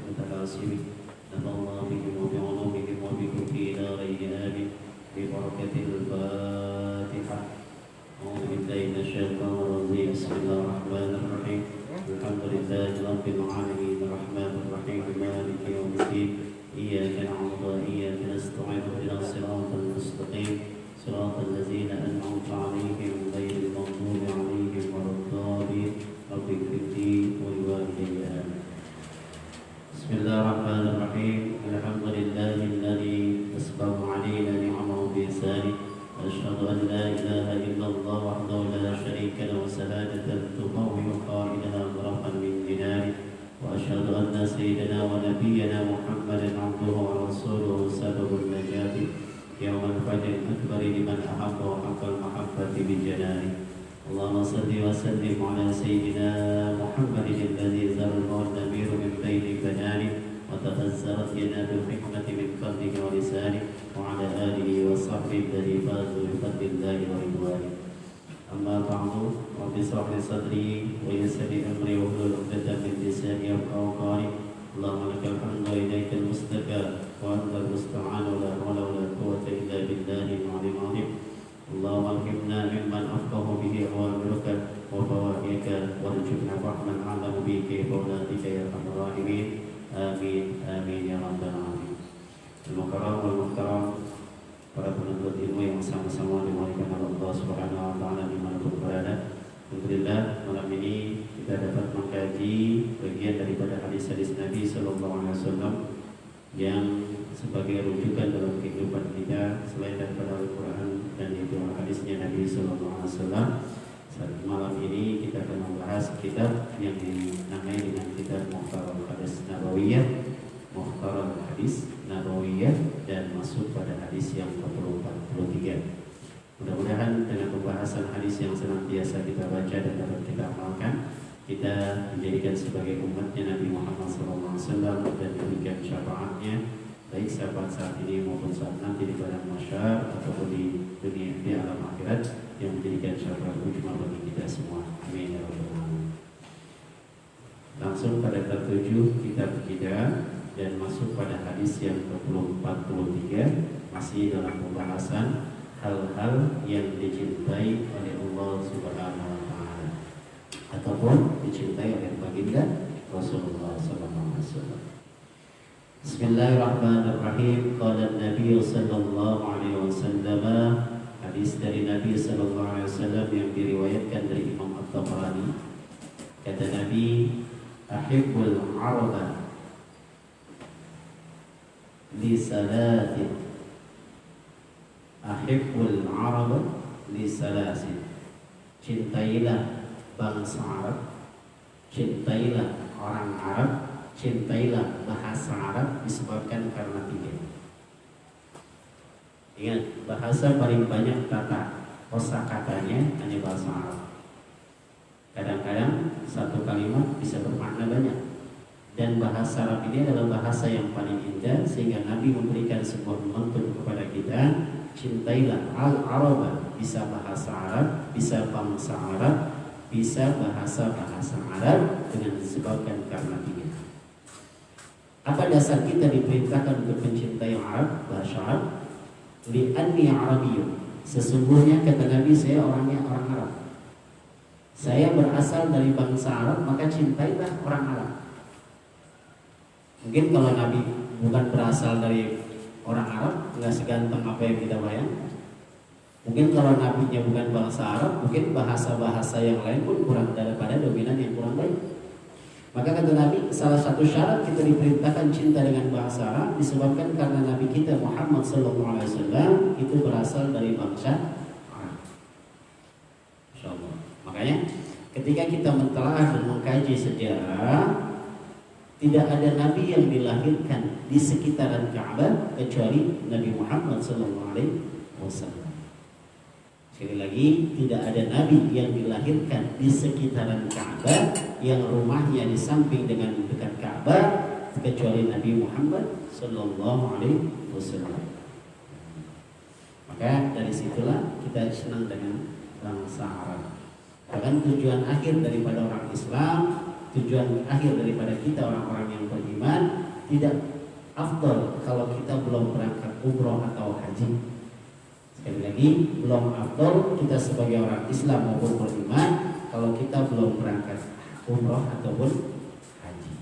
متلازم نفع الله بهم وبعلومهم وبكم في دارين آمين ببركة الفاتحة. أعوذ بالله من الشيطان الرجيم. بسم الله الرحمن الرحيم. الحمد لله رب العالمين الرحمن الرحيم مالك يوم الدين إياك نعبد وإياك نستعين اهدنا الصراط المستقيم صراط الذين أنعمت عليهم غير المغضوب عليهم ولا الضالين رب اغفر لي ولوالدي آمين. بسم الله الرحمن الرحيم. الحمد لله الذي أسبغ علينا نعمه بإحسانه وأشهد أن لا إله إلا الله وحده لا شريك له شهادة تطوع قائلها غرفا من جنانه وأشهد أن سيدنا ونبينا محمدا عبده ورسوله سبب النجاة يوم الفجر الأكبر لمن أحب وحق المحبة بجنانه. اللهم صل وسلم على سيدنا محمد الذي زرع النمير من بين بنانه وتأزرت ينال الحكمة من قلبه ولسانه وعلى آله وصحبه الذي فازوا بفضل الله ورضوانه. أما بعد رب اشرح لي صدري ويسر لي أمري واحلل عقدة من لساني يفقهوا قولي. اللهم لك الحمد وإليك المستكى وأنت المستعان ولا حول ولا قوة إلا بالله العلي العظيم. اللهم الهمنا ممن أفقه به أوامرك وفوائدك وارزقنا فهما أعلم به كيف أولادك يا أرحم الراحمين. آمين آمين يا رب العالمين. Al-Mukarram wal-Muhtaram, para penuntut ilmu yang sama-sama dimuliakan oleh Allah Subhanahu wa taala dimanapun berada. Alhamdulillah malam ini kita dapat mengkaji bagian daripada hadis-hadis Nabi sallallahu alaihi wasallam yang sebagai rujukan dalam kehidupan kita selain daripada Al-Qur'an dan itu hadisnya Nabi sallallahu alaihi wasallam. Malam ini kita akan membahas kitab yang dinamai dengan kitab Mukhtarar Hadis Nabawiyah, Mukhtarar Hadis Nabawiyah, dan masuk pada hadis yang 43. Mudah-mudahan dengan pembahasan hadis yang senantiasa kita baca dan dapat kita amalkan, kita menjadikan sebagai umatnya Nabi Muhammad SAW dan diberikan syafaatnya baik saat ini maupun saat nanti di padang mahsyar ataupun di dunia di alam akhirat, yang menjadikan syafaat ujma bagi kita semua. Amin ya rabbal alamin. Langsung pada tertuju kitab kita dan masuk pada hadis yang 43, masih dalam pembahasan hal-hal yang dicintai oleh Allah Subhanahu wa taala ataupun dicintai oleh baginda Rasulullah sallallahu alaihi wasallam. Bismillahirrahmanirrahim. Qala Nabi sallallahu alaihi wasallam, hadis dari Nabi sallallahu alaihi wasallam yang diriwayatkan dari Imam At-Tabarani. Kata Nabi, ahibbul araba li salatin, ahibbul araba li salasin, cintailah bangsa Arab, cintailah orang Arab, cintailah bahasa Arab disebabkan karena 3. Ingat, bahasa paling banyak kata kosakatanya hanya bahasa Arab. Kadang-kadang satu kalimat bisa bermakna banyak. Dan bahasa Arab ini adalah bahasa yang paling indah, sehingga Nabi memberikan sebuah momentum kepada kita, cintailah al-Arab, bisa bahasa Arab, bisa bangsa Arab, bisa bahasa-bahasa Arab dengan disebabkan karena 3. Apa dasar kita diperintahkan untuk mencintai Arab, bahasa Arab? Li'anni Arabiyyun, sesungguhnya kata Nabi, saya orangnya orang Arab. Saya berasal dari bangsa Arab, maka cintailah orang Arab. Mungkin kalau Nabi bukan berasal dari orang Arab, nggak seganteng apa yang kita bayangkan. Mungkin kalau Nabinya bukan bangsa Arab, mungkin bahasa-bahasa yang lain pun kurang daripada dominan yang kurang baik. Maka kata Nabi, salah satu syarat kita diperintahkan cinta dengan bahasa Arab disebabkan karena Nabi kita Muhammad SAW itu berasal dari bangsa Arab. Insyaallah. Makanya ketika kita mentelaah dan mengkaji sejarah, tidak ada Nabi yang dilahirkan di sekitaran Ka'bah kecuali Nabi Muhammad SAW. Sekali lagi, tidak ada Nabi yang dilahirkan di sekitaran Ka'bah yang rumahnya di samping dengan dekat Ka'bah kecuali Nabi Muhammad Sallallahu Alaihi Wasallam. Maka dari situlah kita senang dengan bangsa Arab. Bahkan tujuan akhir daripada orang Islam, tujuan akhir daripada kita orang-orang yang beriman tidak afdol kalau kita belum berangkat umroh atau haji. Sekali lagi, belum afdol kita sebagai orang Islam maupun beriman kalau kita belum berangkat umroh ataupun haji.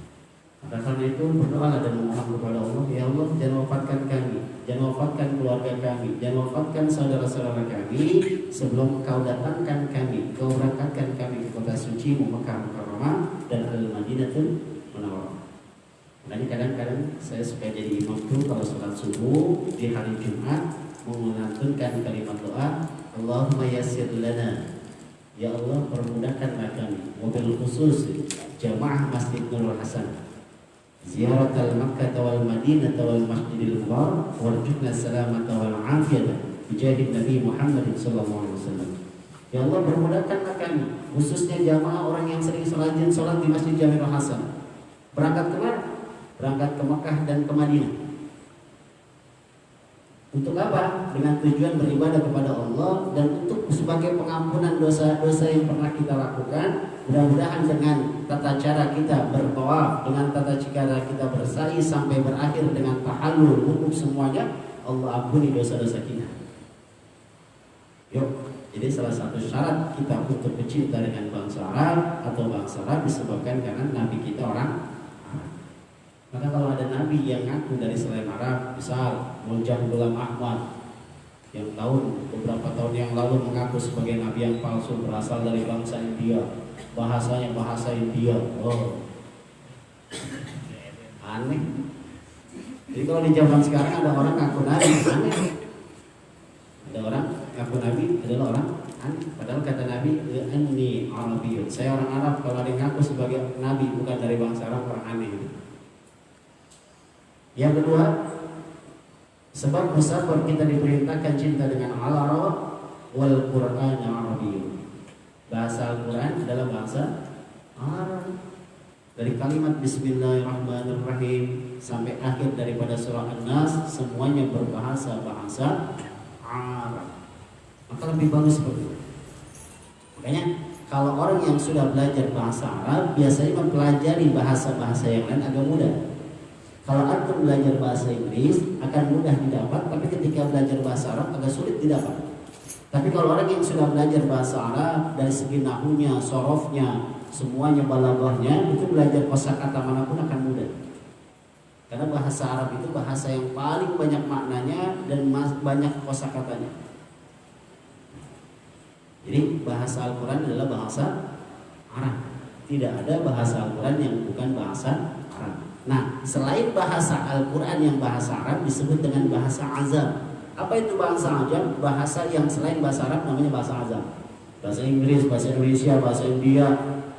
Maka karena itu berdoalah dan memohon kepada Allah, ya Allah jangan wafatkan kami, jangan wafatkan keluarga kami, jangan wafatkan saudara-saudara kami sebelum Kau datangkan kami, Kau berangkatkan kami ke kota suci Mekah Mukarramah dan Al-Madinatul Munawwarah. Makanya kadang-kadang saya suka jadi imam tuh kalau sholat subuh di hari Jumat mengulantunkan kalimat doa, Allahumma yassir lana, ya Allah permudahkanlah kami, wabil khusus jamaah Masjid Nurul Hasan, ziarah al-Makkah wal Madinah wal Masjidil Haram, warjukna salamata wal afiyah bijahid Nabi Muhammad sallallahu alaihi wasallam. Ya Allah permudahkanlah kami, khususnya jamaah orang yang sering rajin sholat di Masjid Jami'ul Hasan. Berangkat ke mana? Berangkat ke Mekah dan ke Madinah. Untuk apa? Dengan tujuan beribadah kepada Allah dan untuk sebagai pengampunan dosa-dosa yang pernah kita lakukan. Mudah-mudahan dengan tata cara kita bertawaf, dengan tata cara kita bersa'i sampai berakhir dengan tahallul, wukuf semuanya, Allah ampuni dosa-dosa kita. Yuk, jadi salah satu syarat kita untuk bercinta dengan bangsa Arab atau bangsa Arab disebabkan karena Nabi kita orang Arab. Maka kalau ada Nabi yang ngaku dari selain Arab, misal Muljam Ghulam Ahmad yang beberapa tahun yang lalu mengaku sebagai Nabi yang palsu berasal dari bangsa India, bahasanya bahasa India, aneh. Jadi kalau di zaman sekarang ada orang ngaku Nabi, aneh. Ada orang ngaku Nabi adalah orang aneh. Padahal kata Nabi, "Inni Arabiyyun." Saya orang Arab. Kalau ada yang ngaku sebagai Nabi bukan dari bangsa Arab, orang aneh. Yang kedua, sebab musafir kita diperintahkan cinta dengan al-Arab wal Qur'an Arabiyyun. Bahasa Al-Quran adalah bahasa Arab. Dari kalimat Bismillahirrahmanirrahim sampai akhir daripada surah An-Nas semuanya berbahasa bahasa Arab. Maka lebih bagus seperti itu. Makanya kalau orang yang sudah belajar bahasa Arab biasanya mempelajari bahasa-bahasa yang lain agak mudah. Kalau antum belajar bahasa Inggris akan mudah didapat, tapi ketika belajar bahasa Arab agak sulit didapat. Tapi kalau orang yang sudah belajar bahasa Arab dari segi nahwunya, sorofnya, semuanya balaghahnya, itu belajar kosakata manapun akan mudah. Karena bahasa Arab itu bahasa yang paling banyak maknanya dan banyak kosakatanya. Jadi bahasa Al-Quran adalah bahasa Arab. Tidak ada bahasa Al-Quran yang bukan bahasa Arab. Nah, selain bahasa Al-Quran yang bahasa Arab disebut dengan bahasa azam. Apa itu bahasa azam? Bahasa yang selain bahasa Arab namanya bahasa azam. Bahasa Inggris, bahasa Indonesia, bahasa India,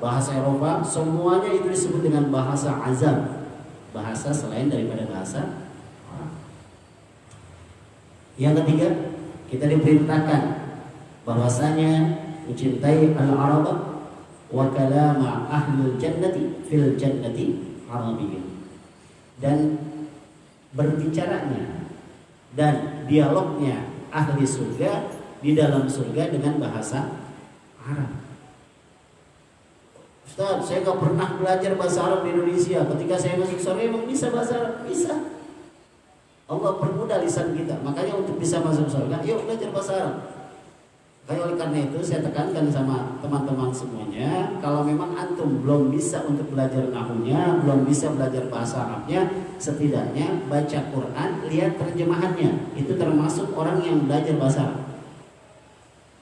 bahasa Eropa, semuanya itu disebut dengan bahasa azam. Bahasa selain daripada bahasa Arab. Yang ketiga, kita diperintahkan bahwasanya mencintai al-Arab wa kalama ahlul jannati fil jannati Arabiyyun. Dan berbicaranya dan dialognya ahli surga di dalam surga dengan bahasa Arab. Ustaz, saya gak pernah belajar bahasa Arab di Indonesia. Ketika saya masuk surga emang bisa bahasa Arab? Bisa. Allah permudah lisan kita. Makanya untuk bisa masuk surga, yuk belajar bahasa Arab. Oleh karena itu saya tekankan sama teman-teman semuanya, kalau memang antum belum bisa untuk belajar nahwunya, belum bisa belajar bahasa Arabnya, setidaknya baca Quran, lihat terjemahannya. Itu termasuk orang yang belajar bahasa Arab.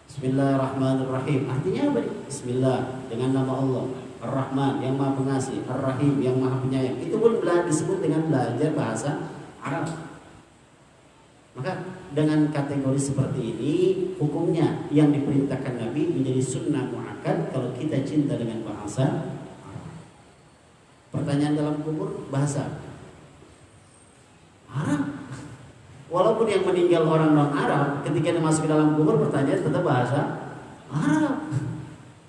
Bismillahirrahmanirrahim. Artinya apa? Bismillah, dengan nama Allah. Ar-Rahman, yang Maha Pengasih. Ar-Rahim, yang Maha Penyayang. Itu pun disebut dengan belajar bahasa Arab. Maka dengan kategori seperti ini, hukumnya yang diperintahkan Nabi menjadi sunnah muakkad kalau kita cinta dengan bahasa Arab. Pertanyaan dalam kubur bahasa Arab. Walaupun yang meninggal orang non Arab, ketika dia masuk ke dalam kubur pertanyaan tetap bahasa Arab.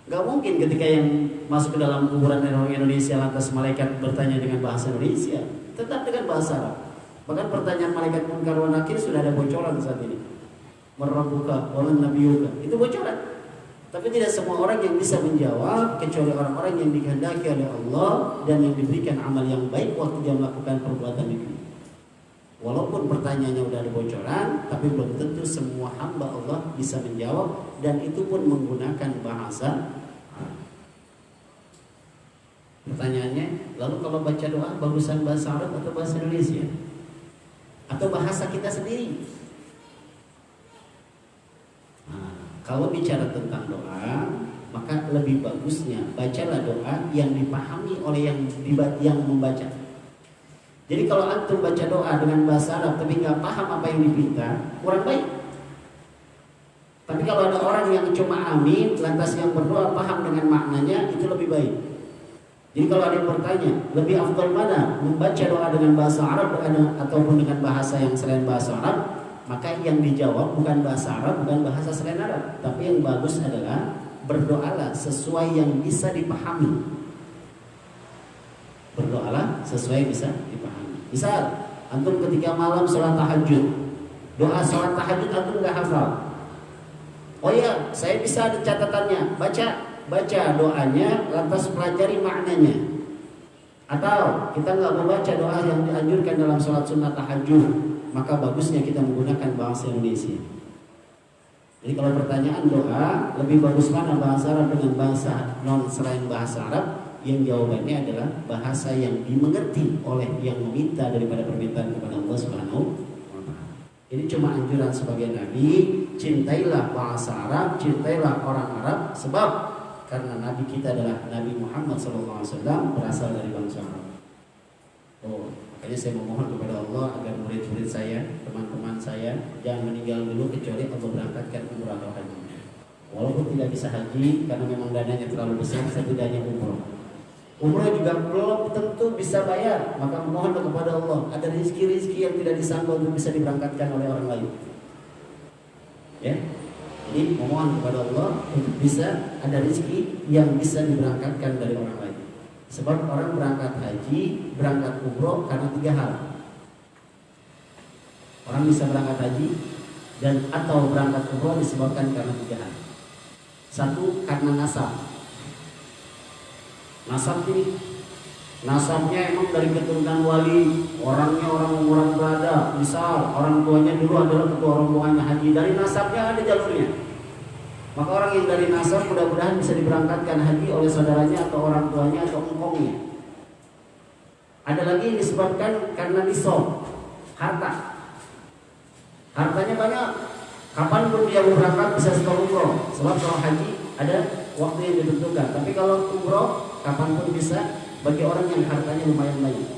Gak mungkin ketika yang masuk ke dalam kuburan orang Indonesia lantas malaikat bertanya dengan bahasa Indonesia, tetap dengan bahasa Arab. Bahkan pertanyaan malaikat munkar wa nakir sudah ada bocoran saat ini. Marrabbuka wa man nabiyuka. Itu bocoran. Tapi tidak semua orang yang bisa menjawab kecuali orang-orang yang dikehendaki oleh Allah dan yang diberikan amal yang baik waktu dia melakukan perbuatan itu. Walaupun pertanyaannya udah ada bocoran, tapi belum tentu semua hamba Allah bisa menjawab, dan itu pun menggunakan bahasa Arab. Pertanyaannya, lalu kalau baca doa bagusan bahasa Arab atau bahasa Indonesia? Atau bahasa kita sendiri? Kalau bicara tentang doa, maka lebih bagusnya bacalah doa yang dipahami oleh yang membaca. Jadi kalau antum baca doa dengan bahasa Arab tapi nggak paham apa yang diminta, kurang baik. Tapi kalau ada orang yang cuma amin, lantas yang berdoa paham dengan maknanya, itu lebih baik. Jadi kalau ada yang bertanya, lebih afdal mana membaca doa dengan bahasa Arab ataupun dengan bahasa yang selain bahasa Arab? Maka yang dijawab bukan bahasa Arab, bukan bahasa selain Arab, tapi yang bagus adalah berdoalah sesuai yang bisa dipahami. Berdoalah sesuai bisa dipahami. Misal, antum ketika malam sholat tahajud, doa sholat tahajud antum nggak hafal. Oh ya, saya bisa ada catatannya. Baca doanya, lantas pelajari maknanya. Atau kita nggak membaca doa yang dianjurkan dalam sholat sunnah tahajud, maka bagusnya kita menggunakan bahasa Indonesia. Jadi kalau pertanyaan doa, lebih bagus mana bahasa Arab dengan bahasa non selain bahasa Arab? Yang jawabannya adalah bahasa yang dimengerti oleh yang meminta daripada permintaan kepada Allah Subhanahu wa Ta'ala. Ini cuma anjuran sebagai Nabi, cintailah bahasa Arab, cintailah orang Arab, sebab karena Nabi kita adalah Nabi Muhammad SAW berasal dari bangsa Arab. Makanya saya memohon kepada Allah agar murid-murid saya, teman-teman saya jangan meninggal dulu kecuali Allah berangkatkan umrah atau haji. Walaupun tidak bisa haji karena memang dananya terlalu besar, setidaknya umrah. Umrah juga belum tentu bisa bayar, maka memohon kepada Allah ada rezeki-rezeki yang tidak disangka untuk bisa diberangkatkan oleh orang lain. Ya, jadi memohon kepada Allah untuk bisa ada rezeki yang bisa diberangkatkan dari orang lain. Sebab orang berangkat haji, berangkat umroh karena 3 hal. Orang bisa berangkat haji dan atau berangkat umroh disebabkan karena 3 hal. 1, karena nasab. Nasab ini, nasabnya emang dari keturunan wali, orangnya orang berada, misal orang tuanya dulu adalah ketua rombongannya haji, dari nasabnya ada jalurnya. Maka orang yang dari nasab mudah-mudahan bisa diberangkatkan haji oleh saudaranya atau orang tuanya atau engkongnya. Ada lagi yang disebabkan karena nisab, harta. Hartanya banyak, kapanpun dia berangkat bisa sekali umroh. Sebab kalau haji ada waktu yang ditentukan, tapi kalau umroh kapanpun bisa bagi orang yang hartanya lumayan banyak.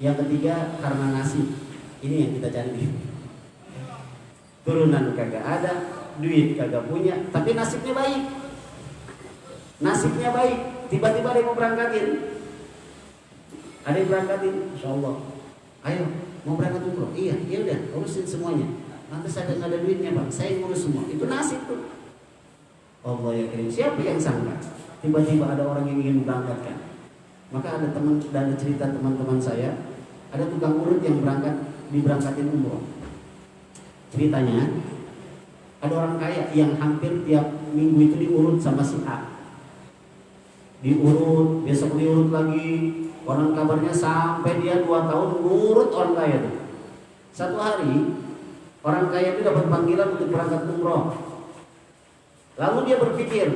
Yang ketiga karena nasib. Ini yang kita cari. Turunan kagak ada, duit kagak punya, tapi nasibnya baik. Nasibnya baik, tiba-tiba ada yang mau berangkatin. Ada yang berangkatin, insyaallah. Ayo, mau berangkat umroh? Iya, ya udah, urusin semuanya. Nanti saya nggak ada duitnya bang, saya ngurus semua. Itu nasib tuh. Allah ya kirim. Siapa yang sangka? Tiba-tiba ada orang yang ingin berangkatkan. Maka ada cerita teman-teman saya, ada tukang urut yang diberangkatin umroh. Ceritanya, ada orang kaya yang hampir tiap minggu itu diurut sama si A. Diurut, besok diurut lagi. Orang kabarnya sampai dia 2 tahun ngurut orang kaya itu. Satu hari, orang kaya itu dapat panggilan untuk berangkat umroh. Lalu dia berpikir,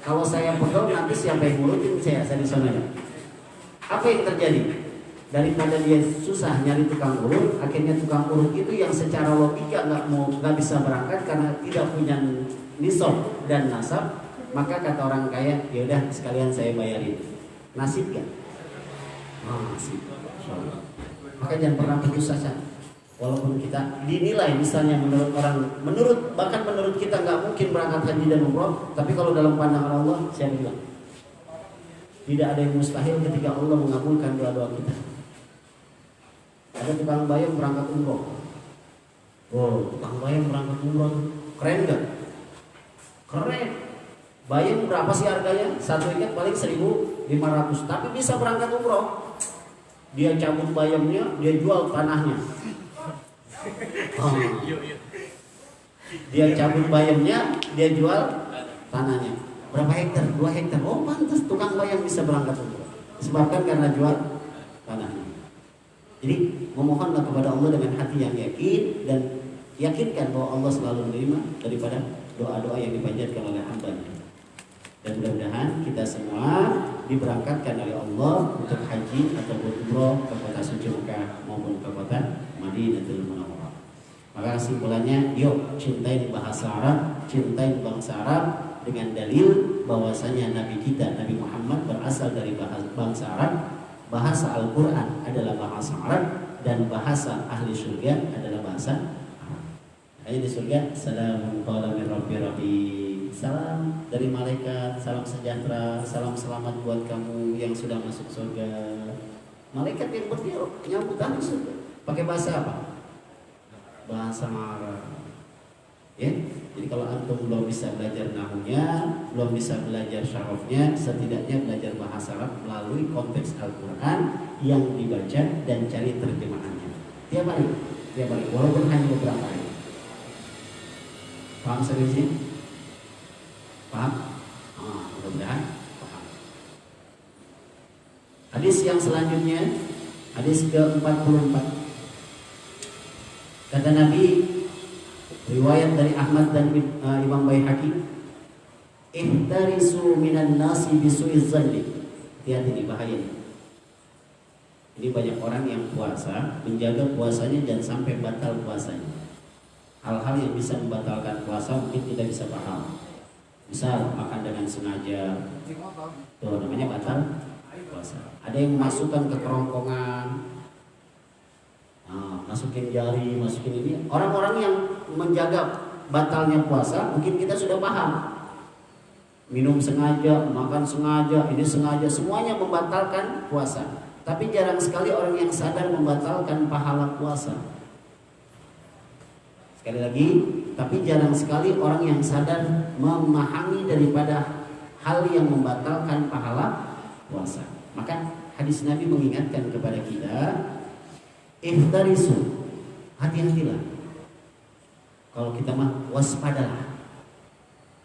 kalau saya pegawai nanti siapa yang ngurutin saya di sana ya? Apa yang terjadi? Daripada dia susah nyari tukang urut, akhirnya tukang urut itu yang secara logika nggak bisa berangkat karena tidak punya nisab dan nasab, maka kata orang kaya, yaudah sekalian saya bayarin. Nasib kan? Nasib. Maka jangan pernah putus asa. Walaupun kita dinilai misalnya bahkan menurut kita nggak mungkin berangkat haji dan umroh, tapi kalau dalam pandangan Allah, saya bilang tidak ada yang mustahil ketika Allah mengabulkan doa-doa kita. Ada tukang bayam berangkat umroh. Tukang bayam berangkat umroh, keren nggak? Keren. Bayam berapa sih harganya? Satu ikat paling 1.500, tapi bisa berangkat umroh. Dia cabut bayamnya, dia jual tanahnya. Dia cabut bayamnya, dia jual tanahnya. Berapa hektar? 2 hektar. Oh pantas tukang wayang bisa berangkat umroh. Disebabkan karena jual tanahnya. Jadi memohonlah kepada Allah dengan hati yang yakin dan yakinkan bahwa Allah selalu menerima daripada doa-doa yang dipanjatkan oleh hamba-Nya. Dan mudah-mudahan kita semua diberangkatkan oleh Allah untuk haji atau umroh ke kota suci Mekah maupun ke kota Madinatul Munawwarah. Maka kesimpulannya, yuk cintai bahasa Arab, cintai bangsa Arab dengan dalil bahwasanya Nabi kita Nabi Muhammad berasal dari bangsa Arab, bahasa Al-Quran adalah bahasa Arab, dan bahasa ahli surga adalah bahasa Arab. Makanya di surga, salamun qawlan min rabbir rahim. Salam dari malaikat, salam sejahtera, salam selamat buat kamu yang sudah masuk surga. Malaikat yang berdialog, nyambut ahli surga. Pakai bahasa apa? Bahasa Arab. Ya, jadi kalau antum belum bisa belajar nahunya, belum bisa belajar syarafnya, setidaknya belajar bahasa Arab melalui konteks Al-Quran yang dibaca dan cari terjemahannya. Tiap hari, walaupun hanya beberapa hari. Paham sampai sini? Paham? Mudah-mudahan paham. Hadis yang selanjutnya, hadis ke-44. Kata Nabi, riwayat dari Ahmad dan Imam Baihaqi, ihtarisu minan nasi bisu'iz zanni. Hati-hati, ini bahaya. Ini banyak orang yang puasa, menjaga puasanya jangan sampai batal puasanya. Hal-hal yang bisa membatalkan puasa mungkin tidak bisa paham. Misal makan dengan sengaja, itu namanya batal puasa. Ada yang masukkan ke kerongkongan, masukin jari, masukin ini. Orang-orang yang menjaga batalnya puasa mungkin kita sudah paham. Minum sengaja, makan sengaja, ini sengaja, semuanya membatalkan puasa. Tapi jarang sekali orang yang sadar membatalkan pahala puasa. Sekali lagi, tapi jarang sekali orang yang sadar memahami daripada hal yang membatalkan pahala puasa. Maka hadis Nabi mengingatkan kepada kita, ihtarisu, hati-hatilah. Kalau kita mah waspadalah.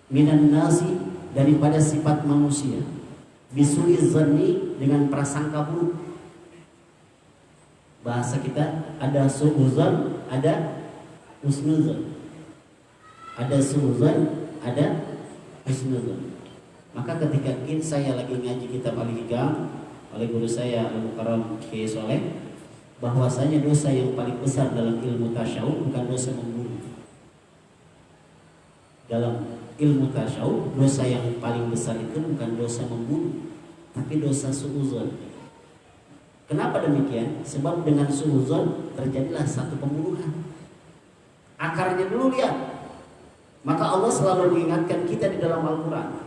Minan nasi, daripada sifat manusia. Bisu'iz zanni, dengan prasangka buruk. Bahasa kita ada su'uzan, ada husnuzan. Ada su'uzan, ada husnuzan. Maka ketika saya lagi ngaji kitab Al-Hikam oleh guru saya Al-Mukarram Kiai Soleh, bahwasanya dosa yang paling besar dalam ilmu tasyawuf bukan dosa membunuh. Dalam ilmu tasyawuf, dosa yang paling besar itu bukan dosa membunuh, tapi dosa su'uzan. Kenapa demikian? Sebab dengan su'uzan terjadilah satu pembunuhan. Akarnya dulu lihat. Maka Allah selalu mengingatkan kita di dalam Al-Quran.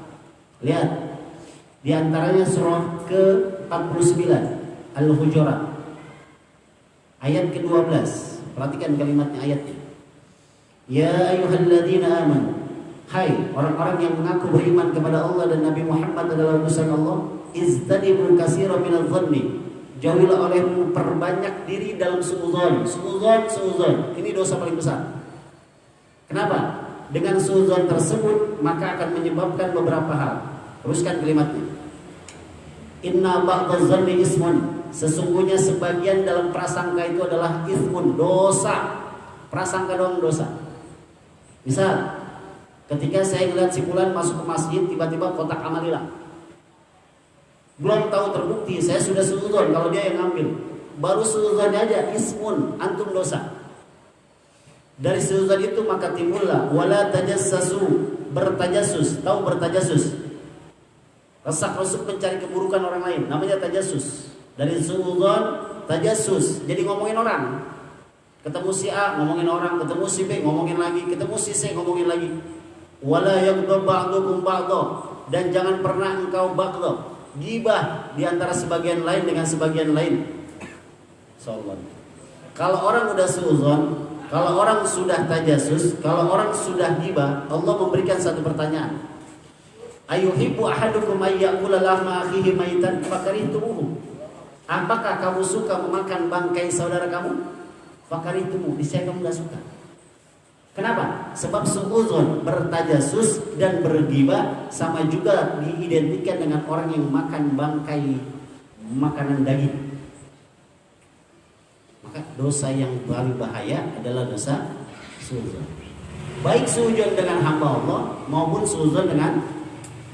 Lihat, di antaranya surah ke-49 Al-Hujurat ayat ke-12. Perhatikan kalimatnya ayatnya. Ya ayyuhalladzina amanu, hai orang-orang yang mengaku beriman kepada Allah dan Nabi Muhammad adalah utusan Allah, iztanibu katsiran minadh dhanni, jauhilah olehmu perbanyak diri dalam suudzon. Suudzon ini dosa paling besar. Kenapa? Dengan suudzon tersebut maka akan menyebabkan beberapa hal. Teruskan kalimatnya. Inna ba'dadz zanni ismun, sesungguhnya sebagian dalam prasangka itu adalah ismun, dosa. Prasangka doang dosa. Misal, ketika saya melihat si fulan masuk ke masjid, tiba-tiba kotak amal hilang. Belum tahu terbukti, saya sudah suudzon kalau dia yang ngambil. Baru suudzon aja ismun, antum dosa. Dari suudzon itu maka timbullah wala tajassasu, bertajasus. Tahu bertajasus? Resak-resuk mencari keburukan orang lain, namanya tajassus. Dari suudzon tajassus, jadi ngomongin orang. Ketemu si A ngomongin orang, ketemu si B ngomongin lagi, ketemu si C ngomongin lagi. Wala yaghdab ba'dukum ba'dha, dan jangan pernah engkau baghdab, gibah di antara sebagian lain dengan sebagian lain. Insyaallah. Kalau orang udah suudzon, kalau orang sudah tajasus, kalau orang sudah gibah, Allah memberikan satu pertanyaan. Ayuhibbu ahadukum ayyakula lahma akhihi maitan fakarihtumuhu. Apakah kamu suka memakan bangkai saudara kamu? Fakarihtumuhu, niscaya kamu enggak suka. Kenapa? Sebab suudzon, bertajasus dan bergibah sama juga diidentikan dengan orang yang makan bangkai makanan daging. Maka dosa yang paling bahaya adalah dosa suudzon. Baik suudzon dengan hamba Allah maupun suudzon dengan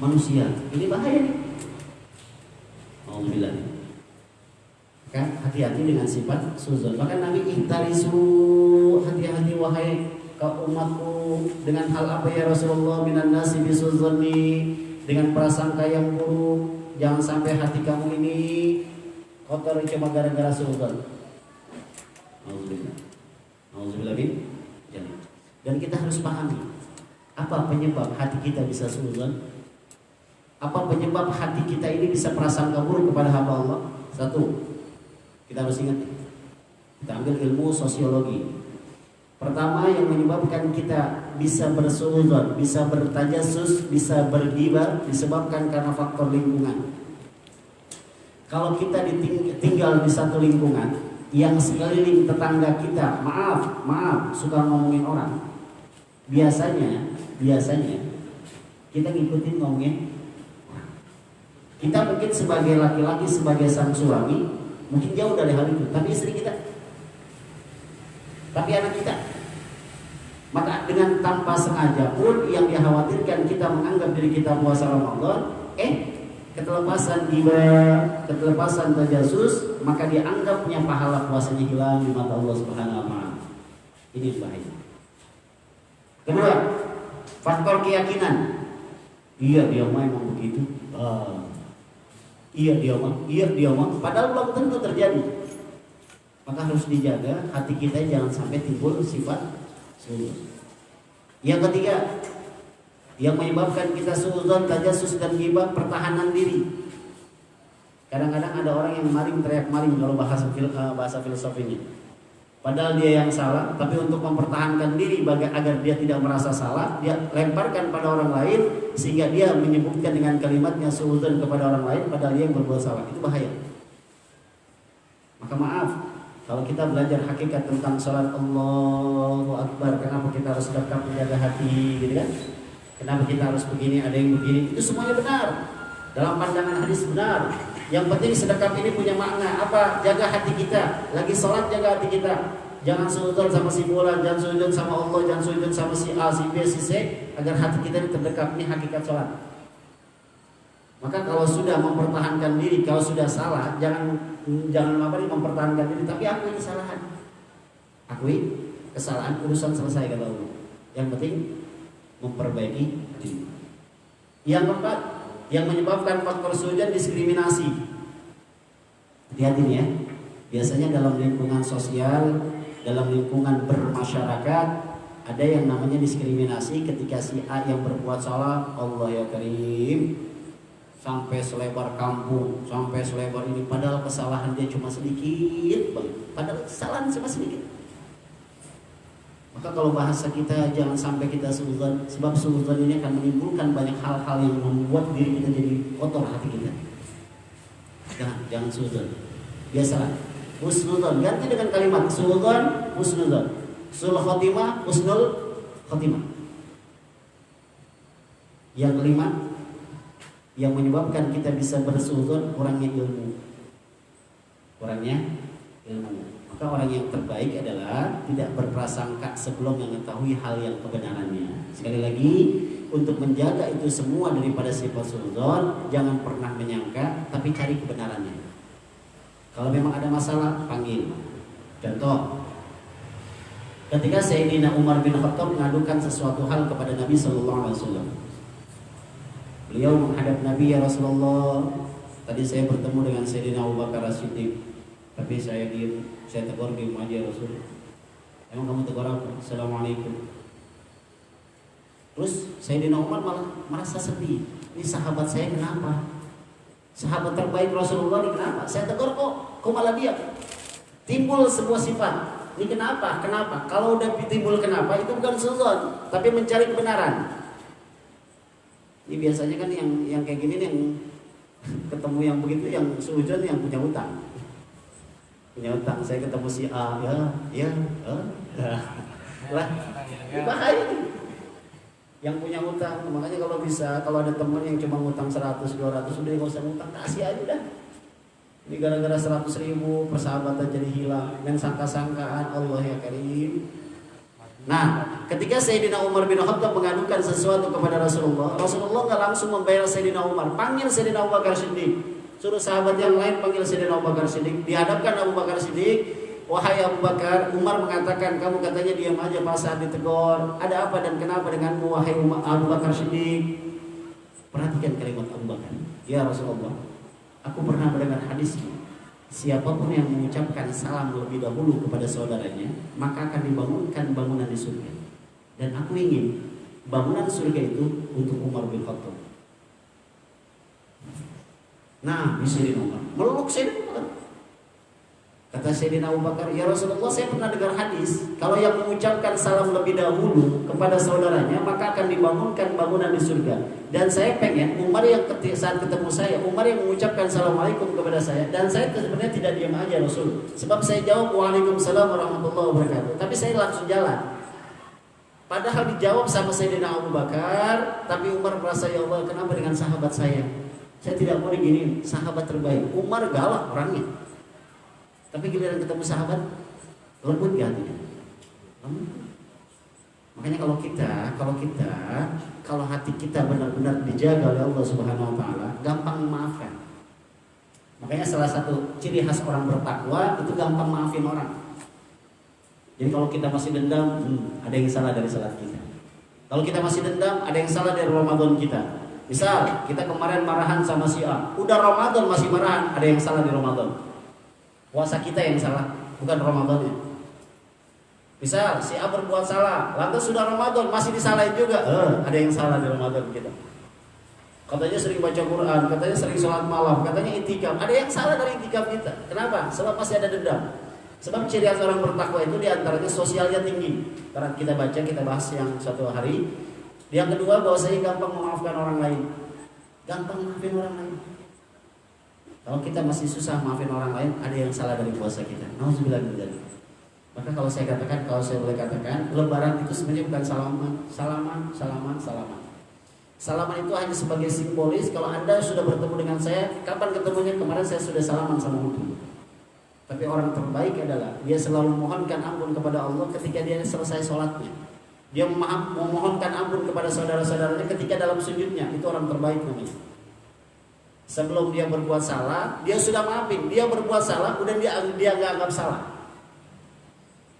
manusia. Ini bahaya nih. Alhamdulillah. Kan hati-hati dengan sifat suudzon. Maka Nabi ihtarisu, hati-hati wahai kau umatku dengan hal apa ya Rasulullah, minan nasi bisudzoni, dengan prasangka yang buruk. Jangan sampai hati kamu ini kotor cuma gara-gara suudzon. Alhamdulillah. Dan kita harus pahami apa penyebab hati kita bisa suudzon. Apa penyebab hati kita ini bisa prasangka buruk kepada hamba Allah? Satu, kita harus ingat, kita ambil ilmu sosiologi. Pertama yang menyebabkan kita bisa bersuudzon, bisa bertajasus, bisa bergibah disebabkan karena faktor lingkungan. Kalau kita tinggal di satu lingkungan yang sekeliling tetangga kita, maaf, suka ngomongin orang. Biasanya kita ngikutin ngomongin orang. Kita mungkin sebagai laki-laki, sebagai sang suami, mungkin jauh dari hal itu, tapi istri kita, tapi anak kita. Maka dengan tanpa sengaja pun yang dikhawatirkan kita menganggap diri kita puasa Ramadan, ketelepasan ghibah, ketelepasan tajasus, maka dianggapnya pahala puasanya hilang di mata Allah Subhanahu wa taala. Ini bahaya. Kedua, faktor keyakinan. Iya dia memang begitu. Iya dia mah, padahal belum tentu terjadi. Maka harus dijaga hati kita jangan sampai timbul sifat suudzon. Yang ketiga, yang menyebabkan kita suudzon, tajasus dan ghibah, pertahanan diri. Kadang-kadang ada orang yang maling teriak maling kalau bahasa filosofinya. Padahal dia yang salah, tapi untuk mempertahankan diri agar dia tidak merasa salah, dia lemparkan pada orang lain sehingga dia menyebutkan dengan kalimatnya suudzon kepada orang lain padahal dia yang berbuat salah. Itu bahaya. Maka maaf, kalau kita belajar hakikat tentang sholat Allahu Akbar, kenapa kita harus tetap menjaga hati, gitu kan? Kenapa kita harus begini, ada yang begini, itu semuanya benar. Dalam pandangan hadis benar. Yang penting sedekap ini punya makna apa? Jaga hati kita. Lagi sholat jaga hati kita. Jangan suudzon sama si fulan, jangan suudzon sama Allah, jangan suudzon sama si A, si B, si C, agar hati kita ini terdekat. Ini hakikat sholat. Maka kalau sudah mempertahankan diri, kalau sudah salah, jangan mempertahankan diri, tapi akui kesalahan. Akui kesalahan, urusan selesai kata Allah. Yang penting memperbaiki diri. Yang keempat, yang menyebabkan faktor suudzon diskriminasi. Hati-hati nih ya. Biasanya dalam lingkungan sosial, dalam lingkungan bermasyarakat, ada yang namanya diskriminasi ketika si A yang berbuat salah, Allah ya Karim, sampai selebar kampung, sampai selebar ini, padahal kesalahan dia cuma sedikit banget. Padahal kesalahan cuma sedikit. Maka kalau bahasa kita jangan sampai kita suudzon, sebab suudzon ini akan menimbulkan banyak hal-hal yang membuat diri kita jadi kotor hati kita. Jangan suudzon. Biasalah husnudzon, ganti dengan kalimat suudzon, husnudzon. Sul khotimah, husnul khotimah. Yang kelima, yang menyebabkan kita bisa bersuudzon, kurangnya ilmu. Maka orang yang terbaik adalah tidak berprasangka sebelum mengetahui hal yang kebenarannya. Sekali lagi, untuk menjaga itu semua daripada sifat suudzon, jangan pernah menyangka, tapi cari kebenarannya. Kalau memang ada masalah, panggil. Contoh, ketika Sayyidina Umar bin Khattab mengadukan sesuatu hal kepada Nabi SAW, beliau menghadap Nabi, ya Rasulullah, tadi saya bertemu dengan Sayyidina Abu Bakar As-Siddiq, tapi saya diem, saya tegur diem aja Rasul. Emang kamu tegur apa? Assalamualaikum. Terus Sayyidina Umar malah merasa sedih. Ini sahabat saya kenapa? Sahabat terbaik Rasulullah ini kenapa? Saya tegur kok malah diam? Timbul sebuah sifat. Ini kenapa? Kalau udah timbul kenapa itu bukan suudzon, tapi mencari kebenaran. Ini biasanya kan yang kayak gini nih, yang ketemu yang begitu, yang suudzon yang punya utang. Saya ketemu si A, Lah, bahaya nih. Yang punya utang, makanya kalau bisa, kalau ada temen yang cuma ngutang 100, 200, udah nggak usah ngutang, kasih aja dah. Ini gara-gara 100.000 persahabatan jadi hilang, dan sangka-sangkaan Allah ya Karim. Nah, ketika Sayyidina Umar bin Khattab mengadukan sesuatu kepada Rasulullah, Rasulullah nggak langsung membayar Sayyidina Umar, panggil Sayyidina Abu Bakar Siddiq, suruh sahabat yang lain panggil Sayyidina Abu Bakar Siddiq, dihadapkan Abu Bakar Siddiq. Wahai Abu Bakar, Umar mengatakan kamu katanya diam aja pas saat ditegur. Ada apa dan kenapa denganmu wahai Abu Bakar Siddiq? Perhatikan kalimat Abu Bakar. Ya Rasulullah, aku pernah mendengar hadismu. Siapapun yang mengucapkan salam lebih dahulu kepada saudaranya, maka akan dibangunkan bangunan di surga. Dan aku ingin bangunan surga itu untuk Umar bin Khattab. Nah, di sini Umar meluk Sayyidina Umar. Kata Sayyidina Abu Bakar, ya Rasulullah, saya pernah dengar hadis, kalau yang mengucapkan salam lebih dahulu kepada saudaranya, maka akan dibangunkan bangunan di surga. Dan saya pengen Umar yang saat ketemu saya, Umar yang mengucapkan assalamualaikum kepada saya, dan saya sebenarnya tidak diam aja Rasul, sebab saya jawab waalaikumsalam warahmatullahi wabarakatuh, tapi saya langsung jalan. Padahal dijawab sama Sayyidina Abu Bakar, tapi Umar merasa, ya Allah, kenapa dengan sahabat saya? Saya tidak mau diginiin, sahabat terbaik. Umar galak orangnya. Tapi giliran ketemu sahabat, lembut gak hatinya? Makanya kalau hati kita benar-benar dijaga oleh Allah Subhanahu Wa Taala, gampang memaafkan. Makanya salah satu ciri khas orang bertakwa itu gampang maafin orang. Jadi kalau kita masih dendam, ada yang salah dari salat kita. Kalau kita masih dendam, ada yang salah dari Ramadan kita. Misal kita kemarin marahan sama si A, udah Ramadan masih marahan, ada yang salah di Ramadan. Puasa kita yang salah, bukan Ramadannya. Misal si A berbuat salah, lantas sudah Ramadan masih disalahin juga, ada yang salah di Ramadan kita. Katanya sering baca Quran, katanya sering sholat malam, katanya itikaf, ada yang salah dari itikaf kita. Kenapa? Sebab masih ada dendam. Sebab ciri khas orang bertakwa itu diantaranya sosialnya tinggi. Karena kita baca, kita bahas yang satu hari. Yang kedua, bahwasanya gampang memaafkan orang lain, gampang maafin orang lain. Kalau kita masih susah maafin orang lain, ada yang salah dari puasa kita. Nauzubillah min dzalik. Maka kalau saya boleh katakan, Lebaran itu sebenarnya bukan salaman. Salaman itu hanya sebagai simbolis. Kalau Anda sudah bertemu dengan saya, kapan ketemunya? Kemarin saya sudah salaman sama Anda. Tapi orang terbaik adalah dia selalu memohonkan ampun kepada Allah ketika dia selesai sholatnya. Dia memohonkan ampun kepada saudara-saudaranya ketika dalam sujudnya. Itu orang terbaik namanya. Sebelum dia berbuat salah, dia sudah maafin. Dia berbuat salah, udah dia nggak anggap salah.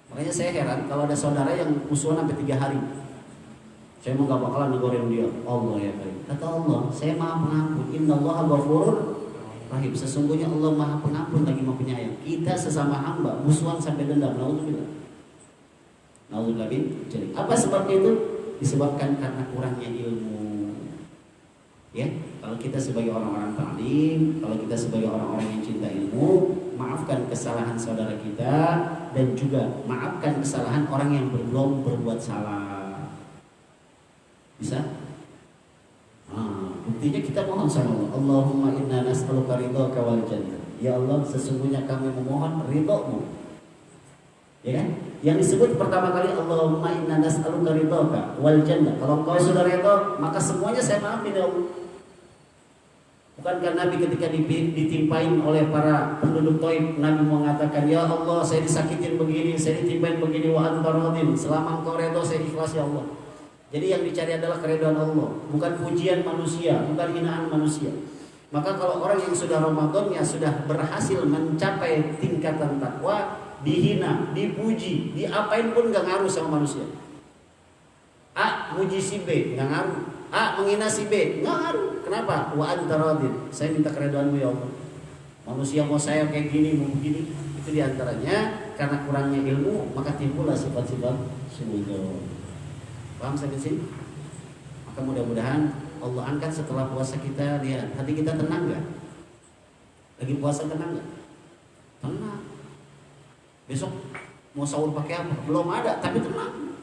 Makanya saya heran kalau ada saudara yang musuhan sampai 3 hari. Saya mau nggak bakalan negorin dia. Allah ya Karim. Kata Allah, saya maha pengampun. Innallaha ghafurur rahim. Sesungguhnya Allah maha pengampun lagi maha penyayang. Kita sesama hamba musuhan sampai dendam. Nauzubillah. Nauzubillah bin dzalik. Apa sebabnya itu? Disebabkan karena kurangnya ilmu. Ya, kalau kita sebagai orang-orang taklim, kalau kita sebagai orang-orang yang cinta ilmu, maafkan kesalahan saudara kita dan juga maafkan kesalahan orang yang belum berbuat salah. Bisa? Buktinya kita mohon sama Allah. Allahumma inna nas'aluka ridhaka wal jannah. Ya Allah, sesungguhnya kami memohon ridho-Mu. Ya kan? Yang disebut pertama kali Allahumma inna nas'aluka ridhaka wal jannah. Kalau Engkau sudah ridho, maka semuanya saya maafin ya Allah. Bukankah Nabi ketika ditimpain oleh para penduduk Taif, Nabi mengatakan, ya Allah, saya disakitin begini, saya ditimpain begini, wa anta radin, selama Engkau redha saya ikhlas ya Allah. Jadi yang dicari adalah keridhaan Allah, bukan pujian manusia, bukan hinaan manusia. Maka kalau orang yang sudah Ramadannya sudah berhasil mencapai tingkatan takwa, dihina, dipuji, diapain pun gak ngaruh sama manusia. A muji si B gak ngaruh, A menghina si B gak ngaruh. Kenapa? Wa anta radin, saya minta keridhaanmu ya Allah. Manusia mau saya kayak gini, mau begini, itu diantaranya karena kurangnya ilmu, maka timbullah sifat-sifat suudzon. Paham sampai sini? Maka mudah-mudahan Allah angkat setelah puasa kita. Lihat hati kita tenang gak? Lagi puasa tenang gak? Tenang. Besok mau sahur pakai apa? Belum ada, tapi tenang.